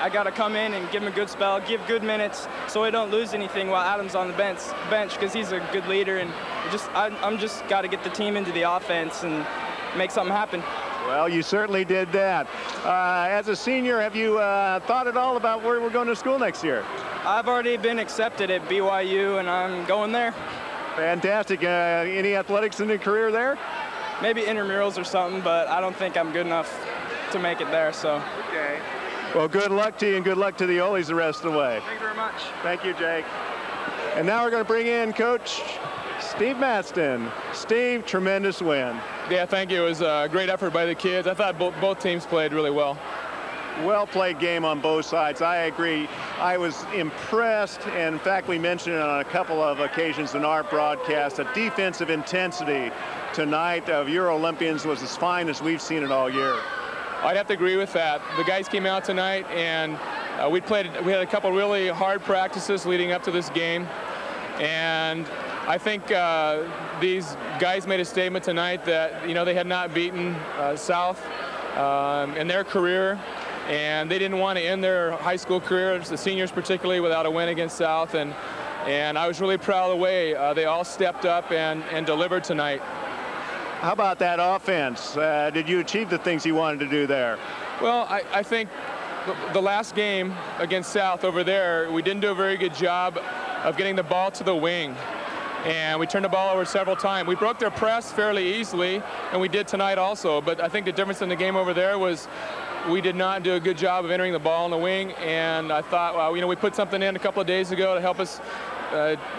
I got to come in and give him a good spell, give good minutes so we don't lose anything while Adam's on the bench because he's a good leader, and I'm just got to get the team into the offense and make something happen. Well, you certainly did that. As a senior, have you thought at all about where we're going to school next year? I've already been accepted at BYU, and I'm going there. Fantastic. Any athletics in your career there? Maybe intramurals or something, but I don't think I'm good enough to make it there. So. Okay. Well, good luck to you, and good luck to the Olies the rest of the way. Thank you very much. Thank you, Jake. And now we're going to bring in Coach Steve Masten. Steve, tremendous win. Yeah, thank you. It was a great effort by the kids. I thought both teams played really well. Well-played game on both sides. I agree. I was impressed, and in fact, we mentioned it on a couple of occasions in our broadcast. The defensive intensity tonight of your Olympians was as fine as we've seen it all year. I'd have to agree with that. The guys came out tonight, and we had a couple really hard practices leading up to this game, and I think these guys made a statement tonight that they had not beaten South in their career, and they didn't want to end their high school career, the seniors particularly, without a win against South, and I was really proud of the way they all stepped up and delivered tonight. How about that offense? Did you achieve the things you wanted to do there? Well, I think the last game against South over there, we didn't do a very good job of getting the ball to the wing. And we turned the ball over several times. We broke their press fairly easily, and we did tonight also. But I think the difference in the game over there was we did not do a good job of entering the ball in the wing. And I thought, well, we put something in a couple of days ago to help us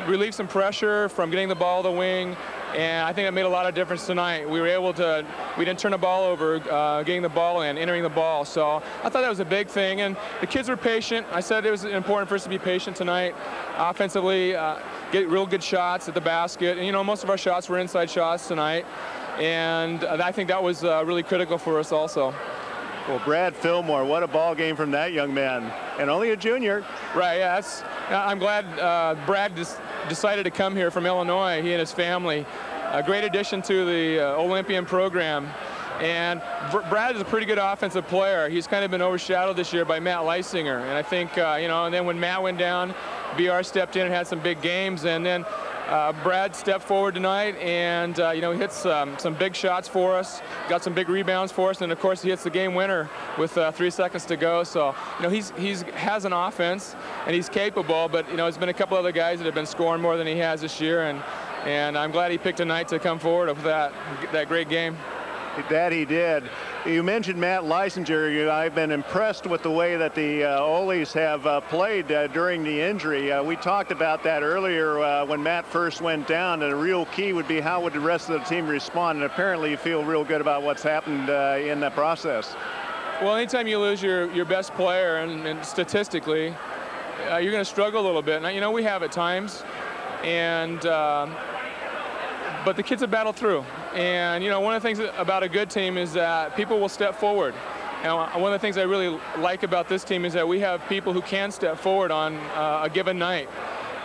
relieve some pressure from getting the ball to the wing. And I think that made a lot of difference tonight. We didn't turn the ball over, getting the ball in, entering the ball. So I thought that was a big thing. And the kids were patient. I said it was important for us to be patient tonight. Offensively, get real good shots at the basket. And, most of our shots were inside shots tonight. And I think that was really critical for us also. Well, Brad Fillmore, what a ball game from that young man. And only a junior. Right, yeah. I'm glad Brad decided to come here from Illinois, he and his family. A great addition to the Olympian program. And Brad is a pretty good offensive player. He's kind of been overshadowed this year by Matt Leisinger. And I think, and then when Matt went down, BR stepped in and had some big games. And then Brad stepped forward tonight and, he hits some big shots for us, got some big rebounds for us, and, of course, he hits the game winner with 3 seconds to go. So, he has an offense, and he's capable, but, there's been a couple other guys that have been scoring more than he has this year, and I'm glad he picked tonight to come forward with that great game. That he did. You mentioned Matt Leisinger. I've been impressed with the way that the Olies have played during the injury. We talked about that earlier when Matt first went down, and a real key would be how would the rest of the team respond, and apparently you feel real good about what's happened in that process. Well, anytime you lose your best player, and statistically, you're going to struggle a little bit. Now, we have at times, and but the kids have battled through. And, one of the things about a good team is that people will step forward. And one of the things I really like about this team is that we have people who can step forward on a given night.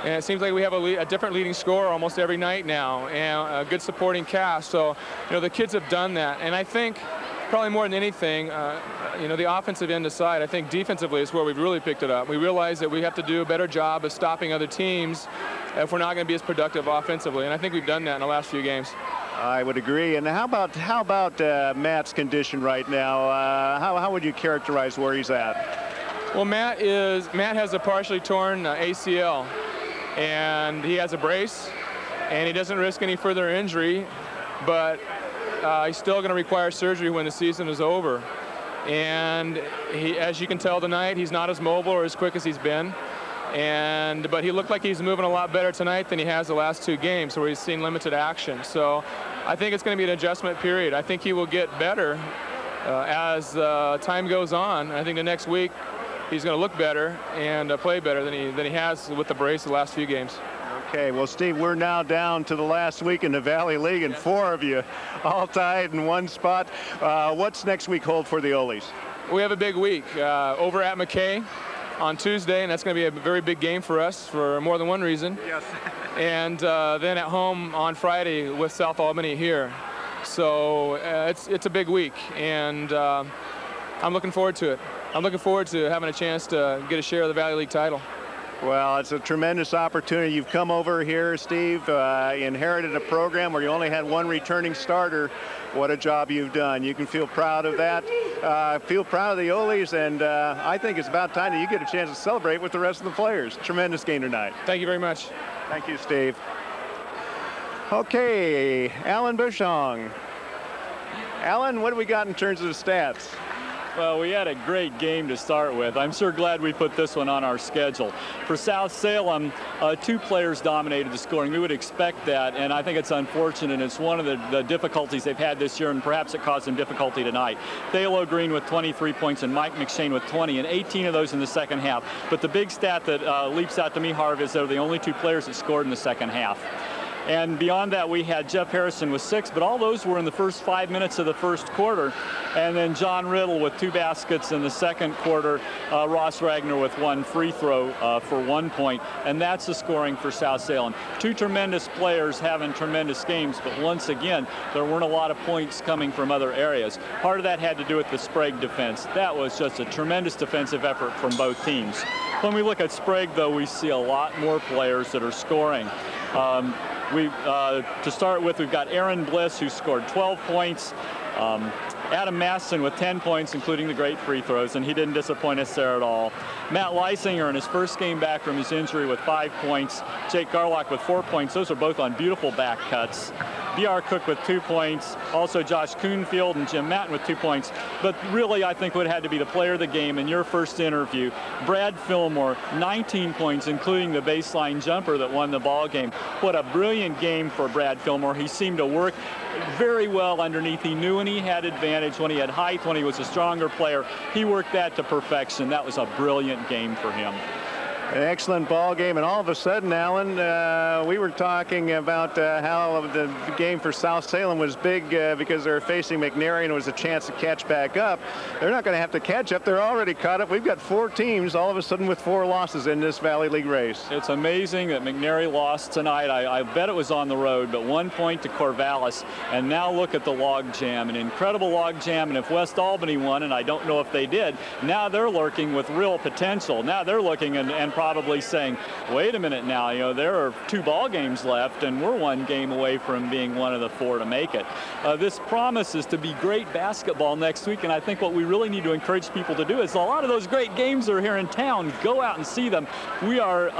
And it seems like we have a different leading scorer almost every night now, and a good supporting cast. So, the kids have done that. And I think probably more than anything, you know, the offensive end aside, I think defensively is where we've really picked it up. We realize that we have to do a better job of stopping other teams if we're not going to be as productive offensively, and I think we've done that in the last few games. I would agree. And how about Matt's condition right now? How would you characterize where he's at? Well, Matt has a partially torn ACL, and he has a brace, and he doesn't risk any further injury, but he's still going to require surgery when the season is over. And as you can tell tonight, he's not as mobile or as quick as he's been. But he looked like he's moving a lot better tonight than he has the last 2 games where he's seen limited action. So I think it's going to be an adjustment period. I think he will get better as time goes on. I think the next week he's going to look better and play better than he has with the brace the last few games. Okay, well, Steve, we're now down to the last week in the Valley League, and 4 of you all tied in one spot. What's next week hold for the Olies? We have a big week over at McKay on Tuesday, and that's going to be a very big game for us for more than one reason. Yes. And then at home on Friday with South Albany here. So it's a big week, and I'm looking forward to it. I'm looking forward to having a chance to get a share of the Valley League title. Well, it's a tremendous opportunity. You've come over here, Steve, inherited a program where you only had 1 returning starter. What a job you've done. You can feel proud of that. Feel proud of the Olies, and I think it's about time that you get a chance to celebrate with the rest of the players. Tremendous game tonight. Thank you very much. Thank you, Steve. Okay, Alan Bushong. Alan, what do we got in terms of the stats? Well, we had a great game to start with. I'm sure glad we put this one on our schedule. For South Salem, 2 players dominated the scoring. We would expect that, and I think it's unfortunate. It's one of the difficulties they've had this year, and perhaps it caused them difficulty tonight. Thalo Green with 23 points and Mike McShane with 20, and 18 of those in the second half. But the big stat that leaps out to me, Harv, is they're the only 2 players that scored in the second half. And beyond that, we had Jeff Harrison with 6, but all those were in the first 5 minutes of the first quarter. And then John Riddle with 2 baskets in the second quarter. Ross Wagner with 1 free throw for 1 point. And that's the scoring for South Salem. 2 tremendous players having tremendous games, but once again, there weren't a lot of points coming from other areas. Part of that had to do with the Sprague defense. That was just a tremendous defensive effort from both teams. When we look at Sprague, though, we see a lot more players that are scoring. To start with, we've got Aaron Bliss, who scored 12 points. Adam Masten with 10 points, including the great free throws, and he didn't disappoint us there at all. Matt Leisinger in his first game back from his injury with 5 points. Jake Garlock with 4 points. Those are both on beautiful back cuts. B.R. Cook with 2 points. Also Josh Kuhnfield and Jim Matten with 2 points. But really, I think what had to be the player of the game in your first interview, Brad Fillmore, 19 points, including the baseline jumper that won the ball game. What a brilliant game for Brad Fillmore. He seemed to work very well underneath. He knew when he had advantage, when he had height, when he was a stronger player. He worked that to perfection. That was a brilliant game for him. An excellent ball game, and all of a sudden, Alan, we were talking about how the game for South Salem was big because they're facing McNary and it was a chance to catch back up. They're not going to have to catch up. They're already caught up. We've got 4 teams all of a sudden with 4 losses in this Valley League race. It's amazing that McNary lost tonight. I bet it was on the road, but 1 point to Corvallis. And now look at the log jam, an incredible log jam. And if West Albany won, and I don't know if they did, now they're lurking with real potential. Now they're looking and probably saying, wait a minute now, you know, there are 2 ball games left and we're 1 game away from being one of the 4 to make it. This promises to be great basketball next week, and I think what we really need to encourage people to do is a lot of those great games are here in town. Go out and see them. We are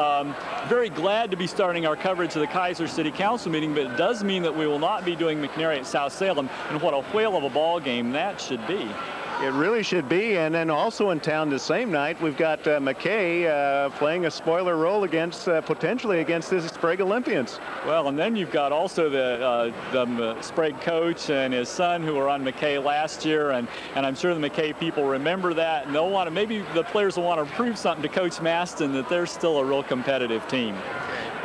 very glad to be starting our coverage of the Kaiser City Council meeting, but it does mean that we will not be doing McNary at South Salem, and what a whale of a ball game that should be. It really should be. And then also in town the same night, we've got McKay playing a spoiler role against potentially against the Sprague Olympians. Well, and then you've got also the Sprague coach and his son who were on McKay last year, and I'm sure the McKay people remember that, and they'll want to, maybe the players will want to prove something to Coach Masten that they're still a real competitive team.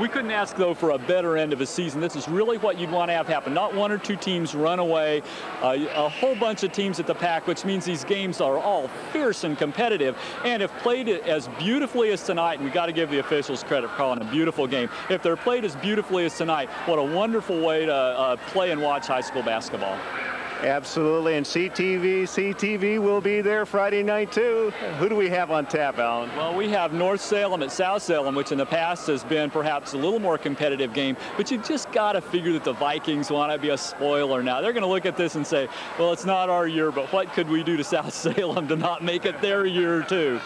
We couldn't ask, though, for a better end of a season. This is really what you'd want to have happen. Not 1 or 2 teams run away, a whole bunch of teams at the pack, which means these games are all fierce and competitive. And if played as beautifully as tonight, and we got to give the officials credit for calling a beautiful game. If they're played as beautifully as tonight, what a wonderful way to play and watch high school basketball. Absolutely, and CTV will be there Friday night too. Who do we have on tap, Alan? Well, we have North Salem at South Salem, which in the past has been perhaps a little more competitive game, but you've just got to figure that the Vikings want to be a spoiler now. They're going to look at this and say, well, it's not our year, but what could we do to South Salem to not make it their year too?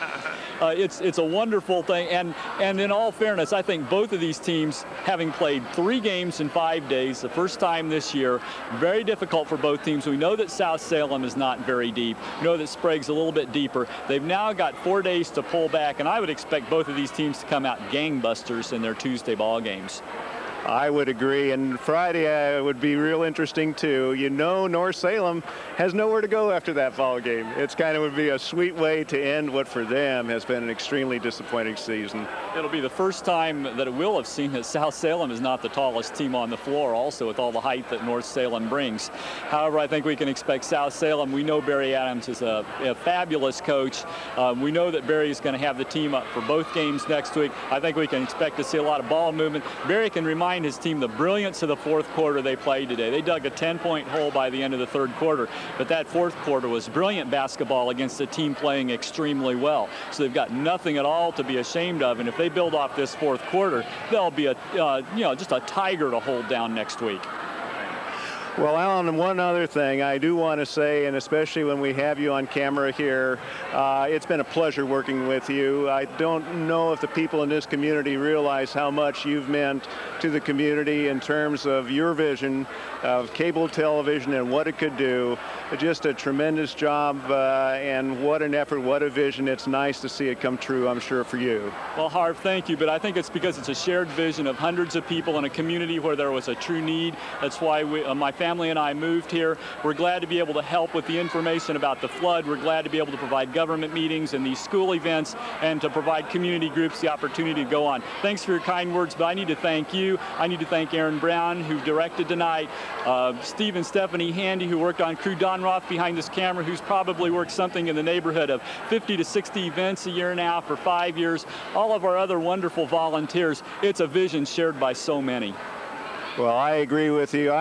It's a wonderful thing, and in all fairness, I think both of these teams, having played 3 games in 5 days, the first time this year, very difficult for both teams. We know that South Salem is not very deep. We know that Sprague's a little bit deeper. They've now got 4 days to pull back, and I would expect both of these teams to come out gangbusters in their Tuesday ball games. I would agree, and Friday would be real interesting too. You know, North Salem has nowhere to go after that ball game. It's kind of would be a sweet way to end what for them has been an extremely disappointing season. It'll be the first time that it will have seen that South Salem is not the tallest team on the floor, also with all the height that North Salem brings. However, I think we can expect South Salem. We know Barry Adams is a fabulous coach. We know that Barry is going to have the team up for both games next week. I think we can expect to see a lot of ball movement. Barry can remind his team the brilliance of the fourth quarter they played today. They dug a 10-point hole by the end of the third quarter, but that fourth quarter was brilliant basketball against a team playing extremely well. So they've got nothing at all to be ashamed of, and if they build off this fourth quarter, they'll be just a tiger to hold down next week. Well, Alan, one other thing I do want to say, and especially when we have you on camera here, it's been a pleasure working with you. I don't know if the people in this community realize how much you've meant to the community in terms of your vision of cable television and what it could do. Just a tremendous job, and what an effort, what a vision. It's nice to see it come true, I'm sure, for you. Well, Harv, thank you, but I think it's because it's a shared vision of hundreds of people in a community where there was a true need. That's why my family and I moved here. We're glad to be able to help with the information about the flood. We're glad to be able to provide government meetings and these school events and to provide community groups the opportunity to go on. Thanks for your kind words, but I need to thank you. I need to thank Aaron Brown, who directed tonight, Steve and Stephanie Handy, who worked on crew, Don Roth behind this camera, who's probably worked something in the neighborhood of 50 to 60 events a year now for 5 years. All of our other wonderful volunteers. It's a vision shared by so many. Well, I agree with you.